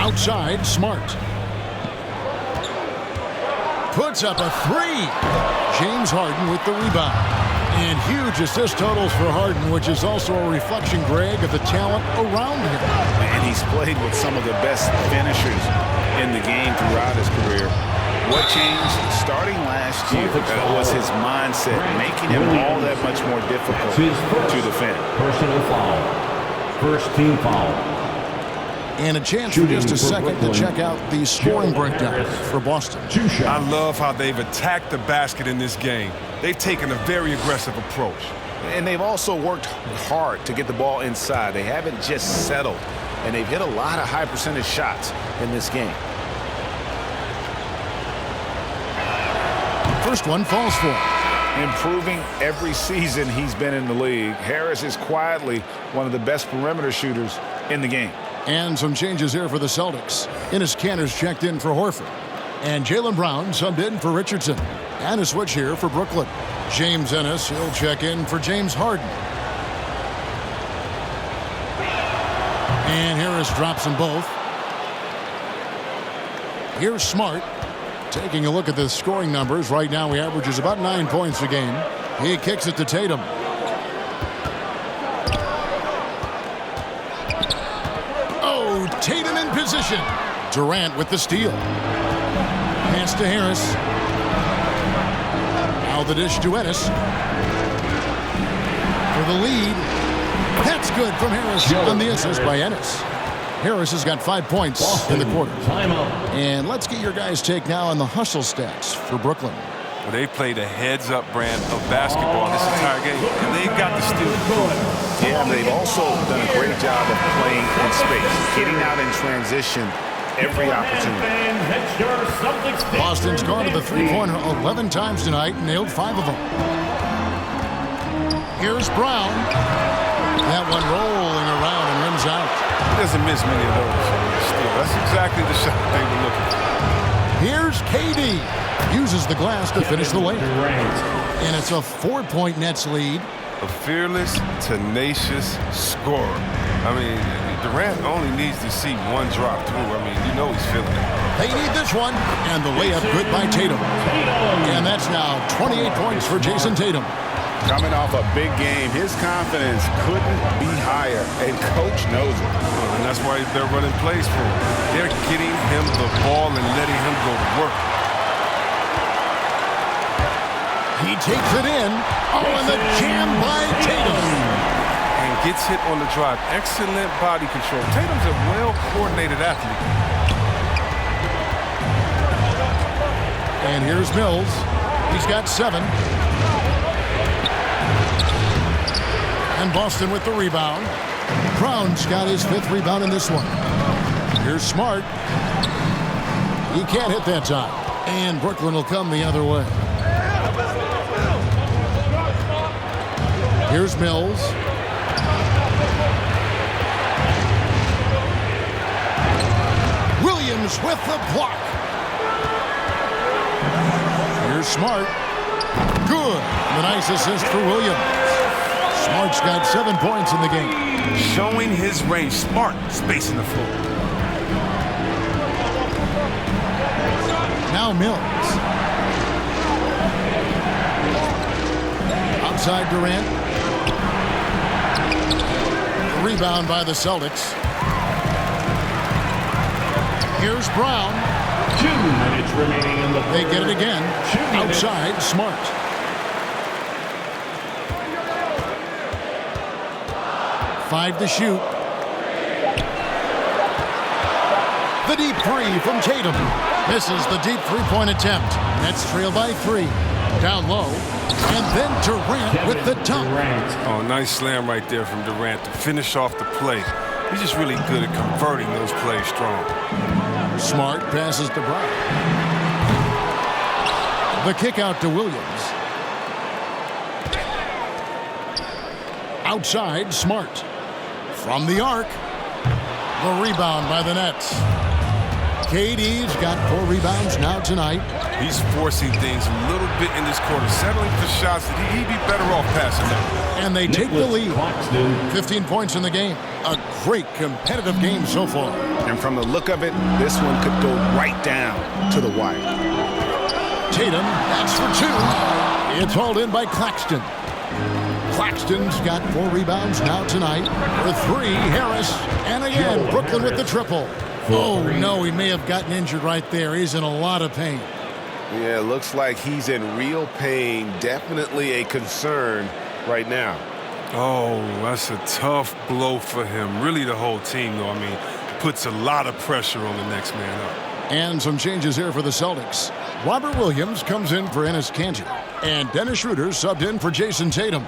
Outside, Smart. Puts up a 3. James Harden with the rebound. And huge assist totals for Harden, which is also a reflection, Greg, of the talent around him. And he's played with some of the best finishers in the game throughout his career. What changed starting last year was his mindset, making him all that much more difficult to defend. Personal foul. First team foul. And a chance for just a second to check out the scoring breakdown for Boston. I love how they've attacked the basket in this game. They've taken a very aggressive approach. And they've also worked hard to get the ball inside. They haven't just settled. And they've hit a lot of high percentage shots in this game. First one falls for. Improving every season he's been in the league. Harris is quietly one of the best perimeter shooters in the game. And some changes here for the Celtics. Enes Kanter's checked in for Horford. And Jaylen Brown subbed in for Richardson. And a switch here for Brooklyn. James Ennis, he'll check in for James Harden. And Harris drops them both. Here's Smart. Taking a look at the scoring numbers. Right now he averages about 9 points a game. He kicks it to Tatum. Oh, Tatum in position. Durant with the steal. Pass to Harris. Now the dish to Ennis. For the lead. That's good from Harris on the assist by Ennis. Harris has got 5 points in the quarter. And let's get your guys' take now on the hustle stats for Brooklyn. Well, they played a heads-up brand of basketball this entire game, and they got the steal. Yeah, and they've also done a great job of playing in space, getting out in transition every opportunity. Boston's gone to the three-pointer 11 times tonight and nailed 5 of them. Here's Brown. That one rolling around and rims out. He doesn't miss many of those. Still, that's exactly the shot they were looking for. Here's KD. Uses the glass to finish the lane. And it's a 4-point Nets lead. A fearless, tenacious scorer. I mean, Durant only needs to see one drop through. I mean, you know he's feeling it. They need this one. And the layup good by Tatum. And that's now 28 points for Jason Tatum. Coming off a big game, his confidence couldn't be higher, and coach knows it. And that's why they're running plays for him. They're getting him the ball and letting him go to work. He takes it in. Oh, and the jam by Tatum. And gets hit on the drive. Excellent body control. Tatum's a well-coordinated athlete. And here's Mills. He's got 7. And Boston with the rebound. Brown's got his 5th rebound in this one. Here's Smart. He can't hit that time. And Brooklyn will come the other way. Here's Mills. Williams with the block. Here's Smart. Good. The nice assist for Williams. Smart's got 7 points in the game. Showing his range. Smart spacing the floor. Now Mills. Outside Durant. Rebound by the Celtics. Here's Brown. 2 minutes remaining in the They get it again. Outside Smart. Five to shoot. The deep 3 from Tatum. Misses the deep 3-point attempt. Nets trail by 3. Down low. And then Durant with the dunk. Oh, nice slam right there from Durant to finish off the play. He's just really good at converting those plays strong. Smart passes to Brown. The kick out to Williams. Outside, Smart. From the arc. The rebound by the Nets. KD's got 4 rebounds now tonight. He's forcing things a little bit in this quarter, settling for shots that he'd be better off passing them. And they take the lead. 15 points in the game. A great competitive game so far. And from the look of it, this one could go right down to the wire. Tatum, that's for 2. It's hauled in by Claxton. Claxton's got 4 rebounds now tonight. For 3, Harris. And again, Brooklyn with the triple. Oh, no, he may have gotten injured right there. He's in a lot of pain. Yeah, it looks like he's in real pain. Definitely a concern right now. Oh, that's a tough blow for him. Really the whole team, though. I mean, puts a lot of pressure on the next man up. And some changes here for the Celtics. Robert Williams comes in for Enes Kanter. And Dennis Schroeder subbed in for Jason Tatum.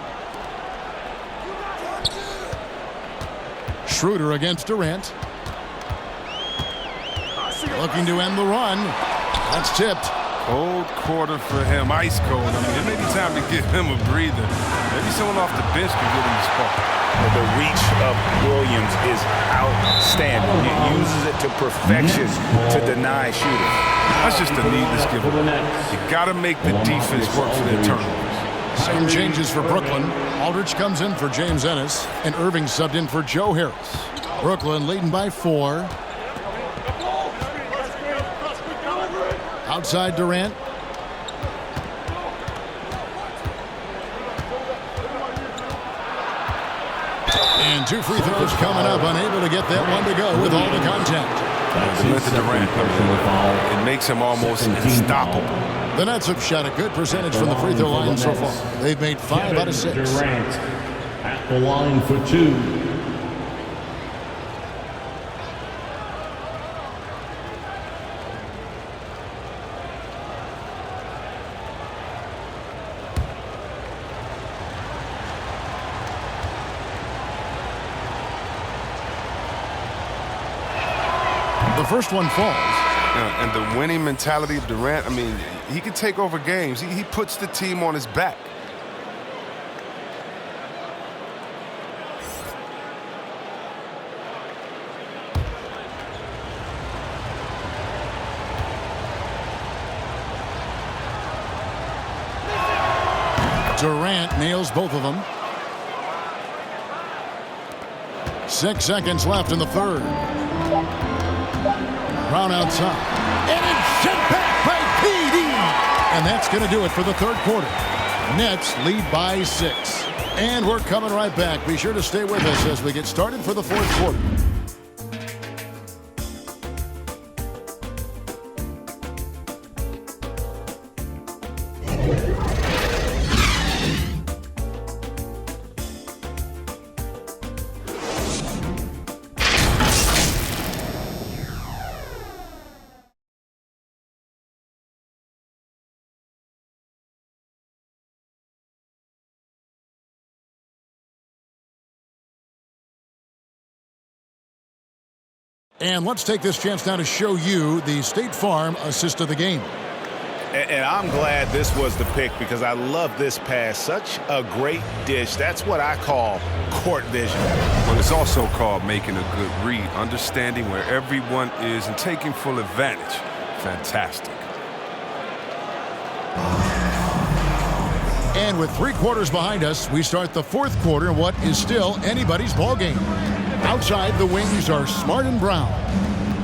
Schroeder against Durant. Looking to end the run. That's tipped. Cold quarter for him, ice cold. I mean, it may be time to give him a breather. Maybe someone off the bench can give him a spark. The reach of Williams is outstanding. He uses it to perfection to deny shooting. That's just a needless give. You got to make the defense work for their turnovers. Same changes for Brooklyn. Aldridge comes in for James Ennis, and Irving subbed in for Joe Harris. Brooklyn leading by 4. Outside Durant. And 2 free throws coming up, unable to get that one to go with all the contact. Let the Durant it makes him almost unstoppable. The Nets have shot a good percentage from the free throw line so far. They've made 5 out of 6. Durant at the line for 2. The first one falls. And the winning mentality of Durant, I mean, he can take over games. He puts the team on his back. Durant nails both of them. 6 seconds left in the third. Brown outside. And it's sent back by KD. And that's going to do it for the third quarter. Nets lead by 6. And we're coming right back. Be sure to stay with us as we get started for the fourth quarter. And let's take this chance now to show you the State Farm assist of the game. And I'm glad this was the pick because I love this pass. Such a great dish. That's what I call court vision. Well, it's also called making a good read, understanding where everyone is and taking full advantage. Fantastic. And with 3 quarters behind us, we start the fourth quarter in what is still anybody's ball game. Outside, the wings are Smart and Brown.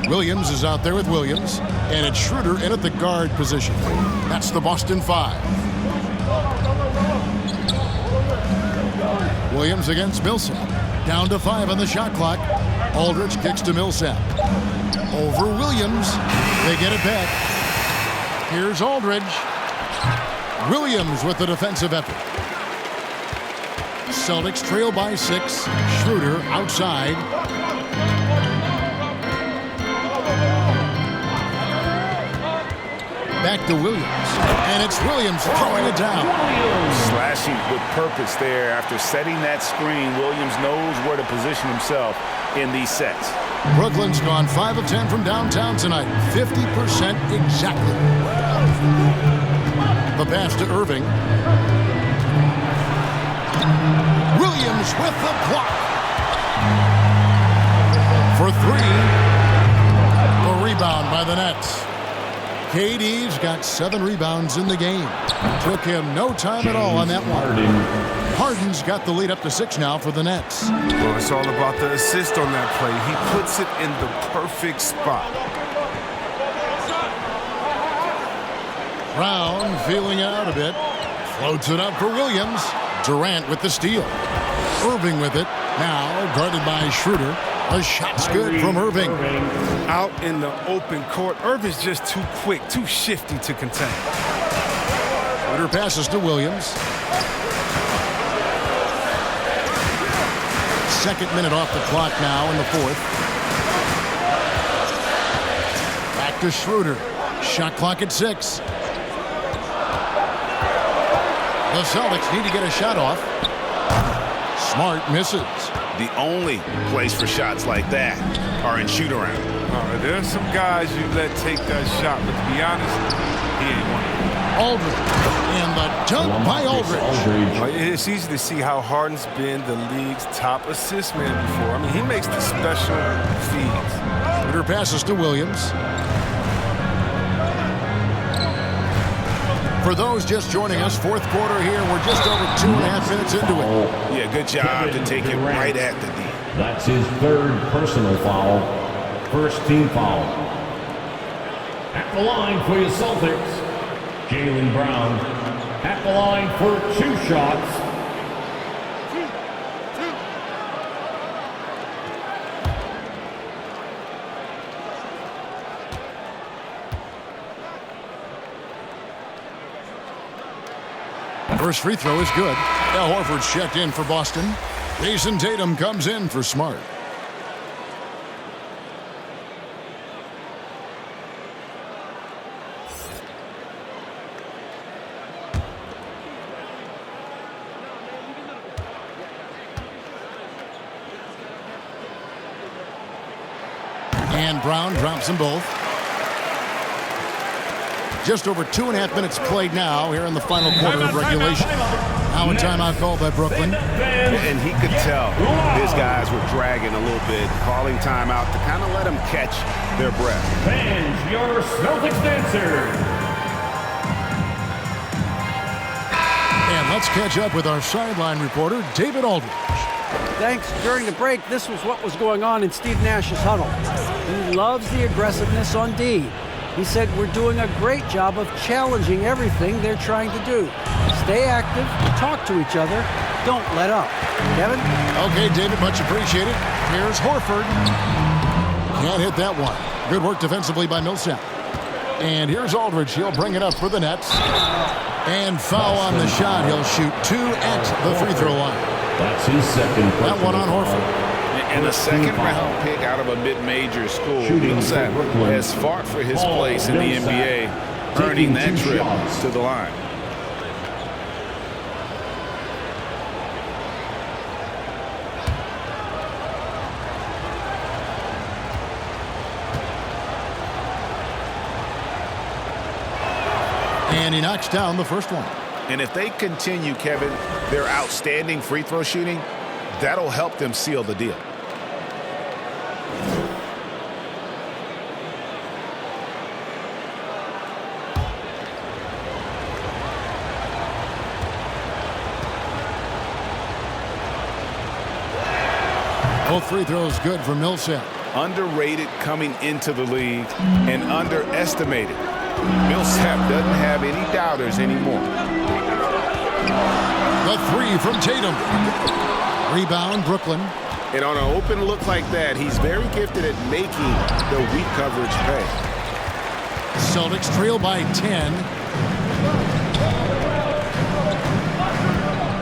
Williams is out there with Williams, and it's Schroeder in at the guard position. That's the Boston 5. Williams against Millsap. Down to 5 on the shot clock. Aldridge kicks to Millsap. Over Williams. They get it back. Here's Aldridge. Williams with the defensive effort. Celtics trail by 6. Schroeder outside. Back to Williams. And it's Williams throwing it down. Slashing with purpose there. After setting that screen, Williams knows where to position himself in these sets. Brooklyn's gone 5 of 10 from downtown tonight. 50% exactly. The pass to Irving. Williams with the block. For 3. A rebound by the Nets. KD's got 7 rebounds in the game. Took him no time at all on that one. Harden's got the lead up to 6 now for the Nets. Well, it's all about the assist on that play. He puts it in the perfect spot. Brown feeling out a bit. Floats it up for Williams. Durant with the steal. Irving with it. Now guarded by Schroeder. The shot's good from Irving. Out in the open court, Irving's just too quick, too shifty to contain. Schroeder passes to Williams. Second minute off the clock now in the fourth. Back to Schroeder. Shot clock at 6. The Celtics need to get a shot off. Smart misses. The only place for shots like that are in shoot-around. There's some guys you let take that shot, but to be honest, he ain't one of them. Aldridge, and the dunk by Aldridge. It's easy to see how Harden's been the league's top assist man before. I mean, he makes the special feeds. Schroeder passes to Williams. For those just joining us, fourth quarter here. We're just over 2.5 minutes into it. Yeah, good job to take it right at the D. That's his third personal foul. First team foul. At the line for your Celtics, Jaylen Brown. At the line for 2 shots. First free throw is good. Al Horford's checked in for Boston. Jason Tatum comes in for Smart. And Brown drops them both. Just over 2.5 minutes played now here in the final quarter of regulation. Now a timeout called by Brooklyn. And he could tell his guys were dragging a little bit, calling timeout to kind of let them catch their breath. Fans, your Celtics dancer. And let's catch up with our sideline reporter, David Aldridge. Thanks. During the break, this was what was going on in Steve Nash's huddle. He loves the aggressiveness on D. He said, we're doing a great job of challenging everything they're trying to do. Stay active, talk to each other, don't let up. Kevin? Okay, David, much appreciated. Here's Horford. Can't hit that one. Good work defensively by Millsap. And here's Aldridge. He'll bring it up for the Nets. And foul on the shot. He'll shoot 2 at the free throw line. That's his second. That one on Horford. And a second-round pick out of a mid-major school. Millsap has fought for his place in the NBA, earning that trip to the line. And he knocks down the first one. And if they continue, Kevin, their outstanding free throw shooting, that'll help them seal the deal. Both free throws good for Millsap. Underrated coming into the league and underestimated. Millsap doesn't have any doubters anymore. The three from Tatum. Rebound, Brooklyn. And on an open look like that, he's very gifted at making the weak coverage pay. Celtics trail by 10.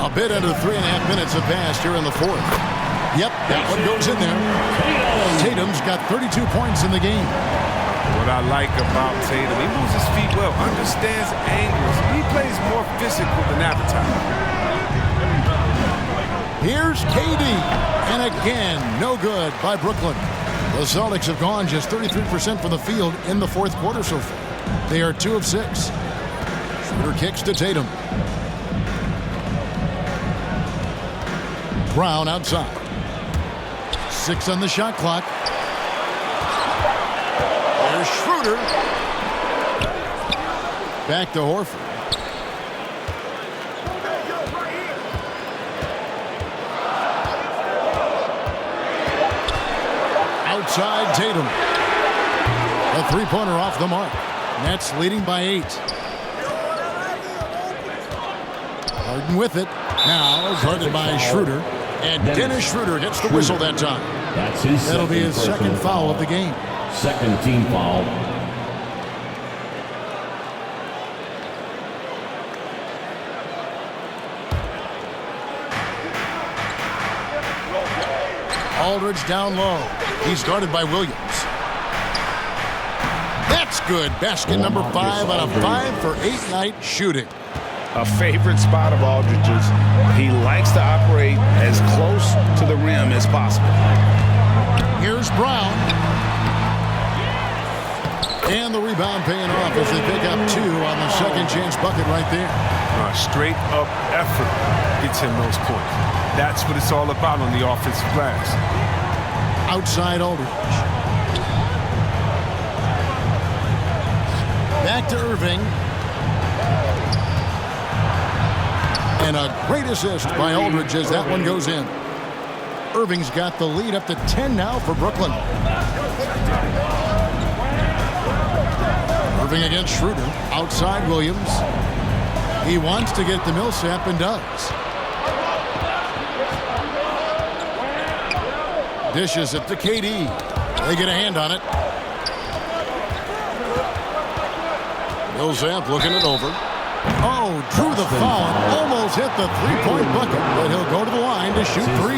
A bit under 3.5 minutes have passed here in the fourth. Yep, that one goes in there. Tatum's got 32 points in the game. What I like about Tatum, he moves his feet well, understands angles. He plays more physical than advertised. Here's KD. And again, no good by Brooklyn. The Celtics have gone just 33% from the field in the fourth quarter so far. They are 2 of 6. Schroeder kicks to Tatum. Brown outside. 6 on the shot clock. There's Schroeder. Back to Horford. Outside Tatum. A three-pointer off the mark. Nets leading by 8. Harden with it. Now guarded by Schroeder. And Dennis Schroeder gets the whistle that time. That'll be his second foul of the game. Second team foul. Aldridge down low. He's guarded by Williams. That's good. Basket number 5 out of 5 for 8-night shooting. A favorite spot of Aldridge's. He likes to operate as close to the rim as possible. Here's Brown. And the rebound paying off as they pick up 2 on the second chance bucket right there. Straight up effort gets him those points. That's what it's all about on the offensive glass. Outside Aldridge. Back to Irving. And a great assist by Aldridge as that one goes in. Irving's got the lead up to 10 now for Brooklyn. Irving against Schroeder. Outside Williams. He wants to get to Millsap and does. Dishes it to KD. They get a hand on it. Millsap looking it over. Oh, drew the foul and almost hit the three-point bucket, but he'll go to the line to shoot 3.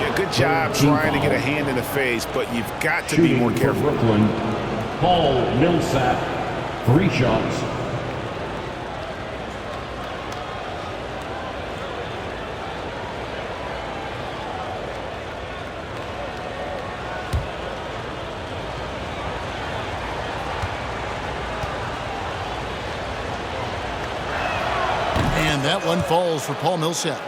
Yeah, good job trying to get a hand in the face, but you've got to be more careful. Brooklyn, Paul Millsap, 3 shots. And that one falls for Paul Millsap.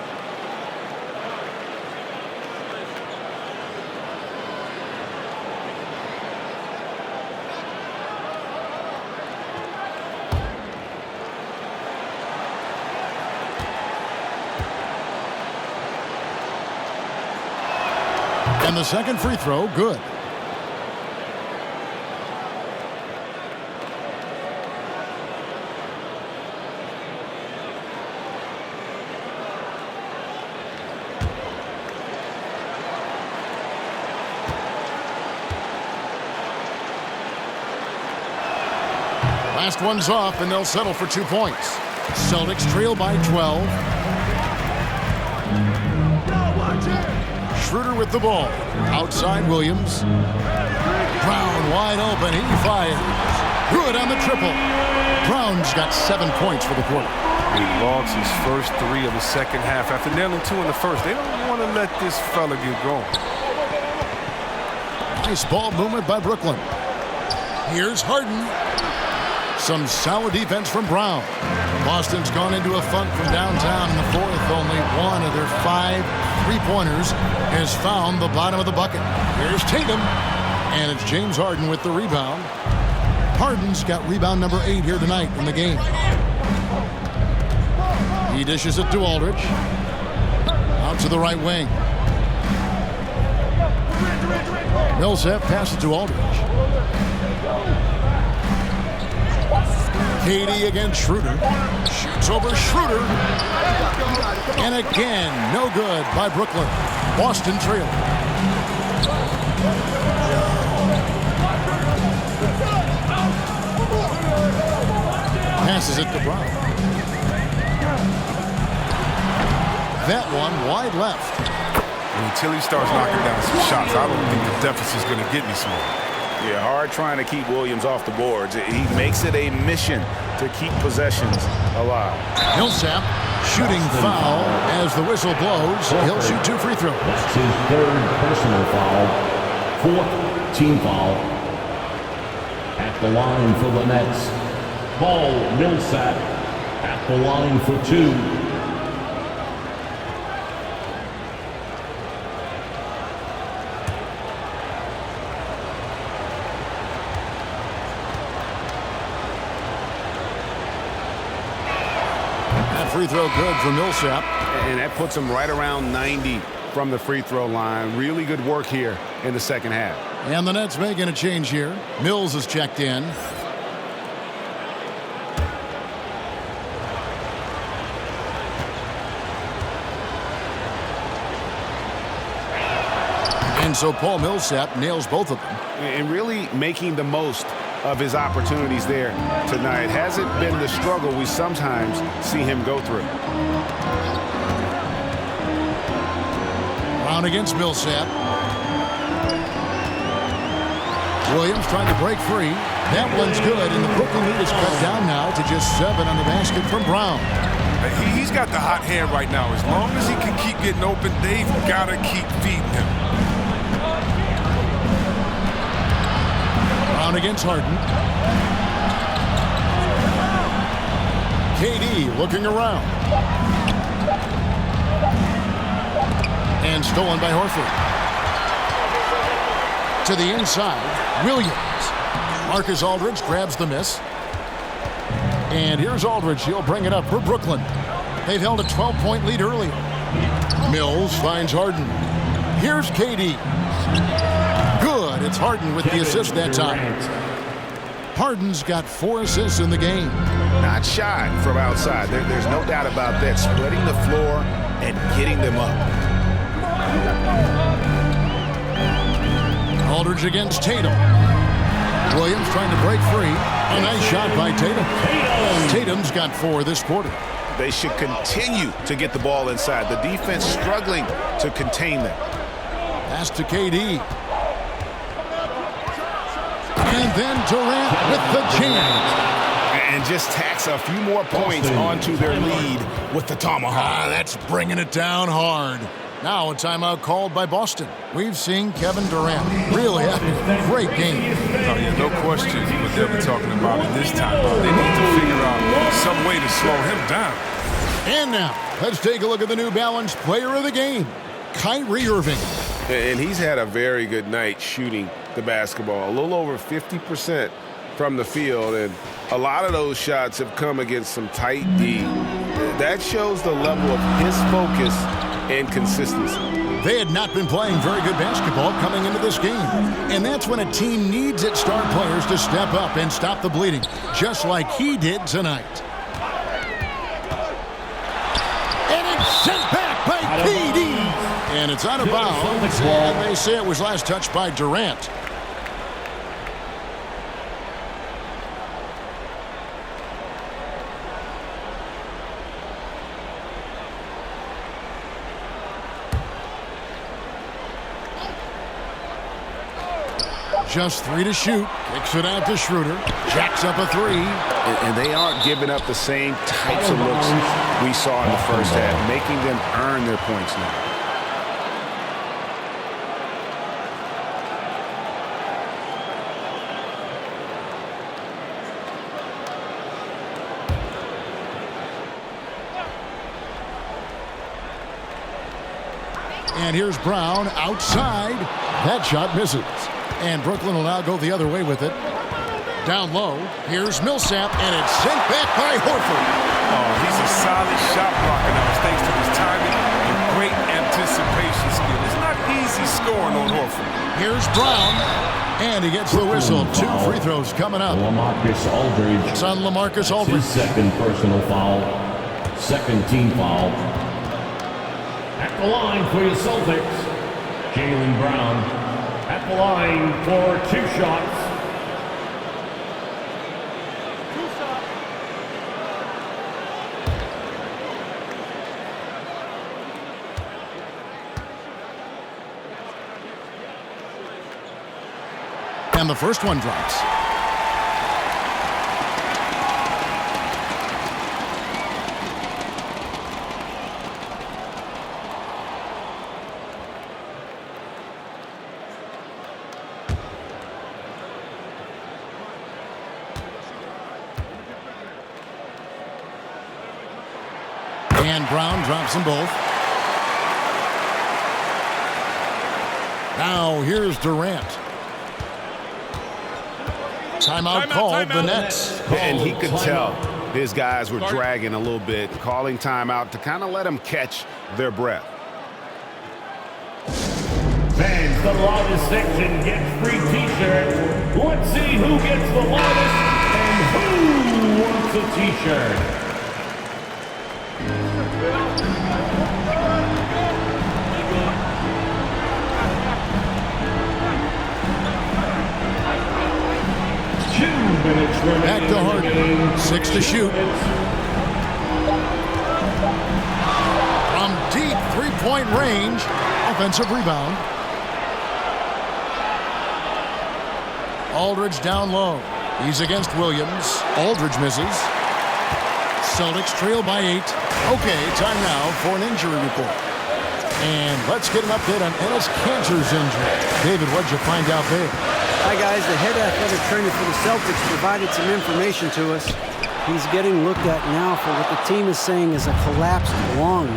And the second free throw, good. Last one's off, and they'll settle for 2 points. Celtics trail by 12. Schroeder with the ball. Outside Williams. Brown wide open. He fires. Good on the triple. Brown's got 7 points for the quarter. He logs his first 3 of the second half after nailing 2 in the first. They don't want to let this fella get going. Nice ball movement by Brooklyn. Here's Harden. Some solid defense from Brown. Boston's gone into a funk from downtown in the fourth. Only one of their 5 3-pointers has found the bottom of the bucket. Here's Tatum. And it's James Harden with the rebound. Harden's got rebound number 8 here tonight in the game. He dishes it to Aldridge. Out to the right wing. Millsap passes to Aldridge. KD against Schroeder. Shoots over Schroeder. And again, no good by Brooklyn. Boston trailing. Passes it to Brown. That one wide left. Until he starts knocking down some shots, I don't think the deficit's going to get any smaller. Yeah, hard trying to keep Williams off the boards. He makes it a mission to keep possessions alive. Millsap shooting foul as the whistle blows. He'll shoot 2 free throws. That's his 3rd personal foul, 4th team foul. At the line for the Nets, Paul Millsap at the line for 2. Free throw good for Millsap. And that puts him right around 90 from the free throw line. Really good work here in the second half. And the Nets making a change here. Mills is checked in. And so Paul Millsap nails both of them. And really making the most of his opportunities there tonight. Hasn't been the struggle we sometimes see him go through. Brown against Millsap. Williams trying to break free. That one's good, and the Brooklyn lead is cut down now to just 7 on the basket from Brown. He's got the hot hand right now. As long as he can keep getting open, they've got to keep feeding him. Brown against Harden. KD looking around. And stolen by Horford. To the inside, Williams. Marcus Aldridge grabs the miss. And here's Aldridge. He'll bring it up for Brooklyn. They've held a 12-point lead earlier. Mills finds Harden. Here's KD. Good. It's Harden with the assist that time. Harden's got 4 assists in the game. Not shy from outside. There's no doubt about that. Spreading the floor and getting them up. Aldridge against Tatum. Williams trying to break free. A nice shot by Tatum. Tatum's got 4 this quarter. They should continue to get the ball inside. The defense struggling to contain them. Pass to KD. And then Durant with the jam. And just tacks a few more points onto their lead with the tomahawk. That's bringing it down hard. Now a timeout called by Boston. We've seen Kevin Durant really having a great game. No question what they'll be talking about in this timeout. They need to figure out some way to slow him down. And now, let's take a look at the New Balance player of the game, Kyrie Irving. And he's had a very good night shooting the basketball. A little over 50% from the field, and a lot of those shots have come against some tight D. That shows the level of his focus and consistency. They had not been playing very good basketball coming into this game. And that's when a team needs its star players to step up and stop the bleeding, just like he did tonight. And it's sent back by KD. And it's out of bounds. And they say it was last touched by Durant. Just 3 to shoot. Kicks it out to Schroeder. Jacks up a 3. And they aren't giving up the same types of looks we saw in the first half, making them earn their points now. And here's Brown outside. That shot misses. And Brooklyn will now go the other way with it. Down low, here's Millsap, and it's sent back by Horford. Oh, he's a solid shot blocker now, thanks to his timing and great anticipation skill. It's not easy scoring on Horford. Here's Brown, and he gets the whistle. 2 free throws coming up. LaMarcus Aldridge. It's on LaMarcus Aldridge. His second personal foul. Second team foul. At the line for your Celtics, Jaylen Brown. At the line for 2 shots. And the first one drops. And Brown drops them both. Now here's Durant. Timeout called the Nets. And he could tell his guys were dragging a little bit, calling timeout to kind of let them catch their breath. Fans, the loudest section gets free t-shirts. Let's see who gets the loudest and who wants a t-shirt. Back to Harden. 6 to shoot. From deep 3-point range. Offensive rebound. Aldridge down low. He's against Williams. Aldridge misses. Celtics trail by 8. Okay, time now for an injury report. And let's get an update on Enes Kanter's injury. David, what'd you find out there? Hi, guys. The head athletic trainer for the Celtics provided some information to us. He's getting looked at now for what the team is saying is a collapsed lung.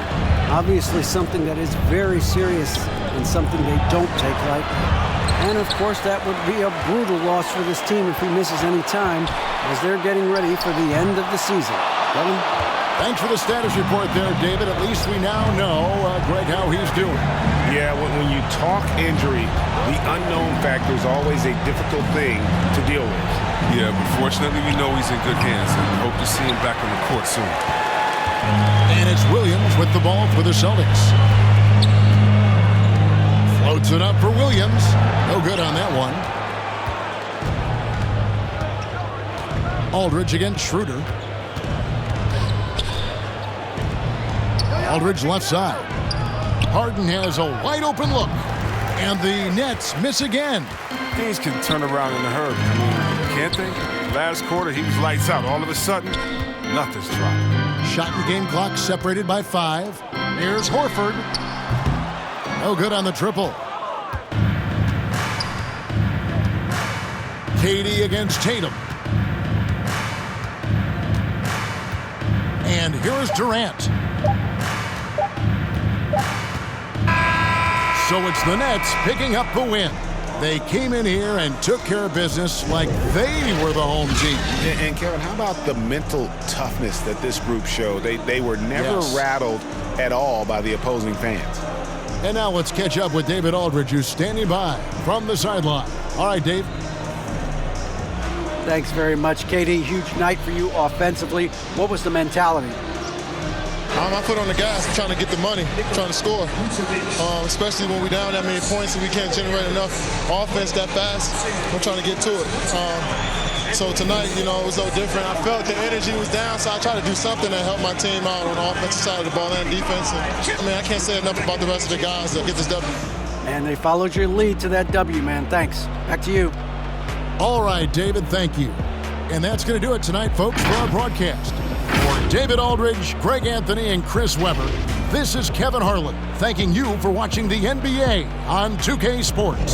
Obviously something that is very serious and something they don't take lightly. And, of course, that would be a brutal loss for this team if he misses any time as they're getting ready for the end of the season. Kevin? Thanks for the status report there, David. At least we now know, Greg, how he's doing. Yeah, when you talk injury, the unknown factor is always a difficult thing to deal with. Yeah, but fortunately we know he's in good hands and hope to see him back on the court soon. And it's Williams with the ball for the Celtics. Floats it up for Williams. No good on that one. Aldridge against Schroeder. Aldridge left side. Harden has a wide open look. And the Nets miss again. Things can turn around in a hurry. I mean, can't they? Last quarter, he was lights out. All of a sudden, nothing's dropped. Shot and game clock separated by 5. Here's Horford. No good on the triple. KD against Tatum. And here's Durant. So it's the Nets picking up the win. They came in here and took care of business like they were the home team. And Kevin, how about the mental toughness that this group showed? They were never rattled at all by the opposing fans. And now let's catch up with David Aldridge, who's standing by from the sideline. All right, Dave. Thanks very much, Katie. Huge night for you offensively. What was the mentality? I put on the gas. I'm trying to get the money, trying to score, especially when we're down that many points and we can't generate enough offense that fast. I'm trying to get to it. So tonight, it was no different. I felt the energy was down, so I tried to do something that helped my team out on the offensive side of the ball and defense. And, I can't say enough about the rest of the guys that get this W. And they followed your lead to that W, man. Thanks. Back to you. All right, David, thank you. And that's going to do it tonight, folks, for our broadcast. For David Aldridge, Greg Anthony, and Chris Webber, this is Kevin Harlan thanking you for watching the NBA on 2K Sports.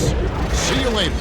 See you later.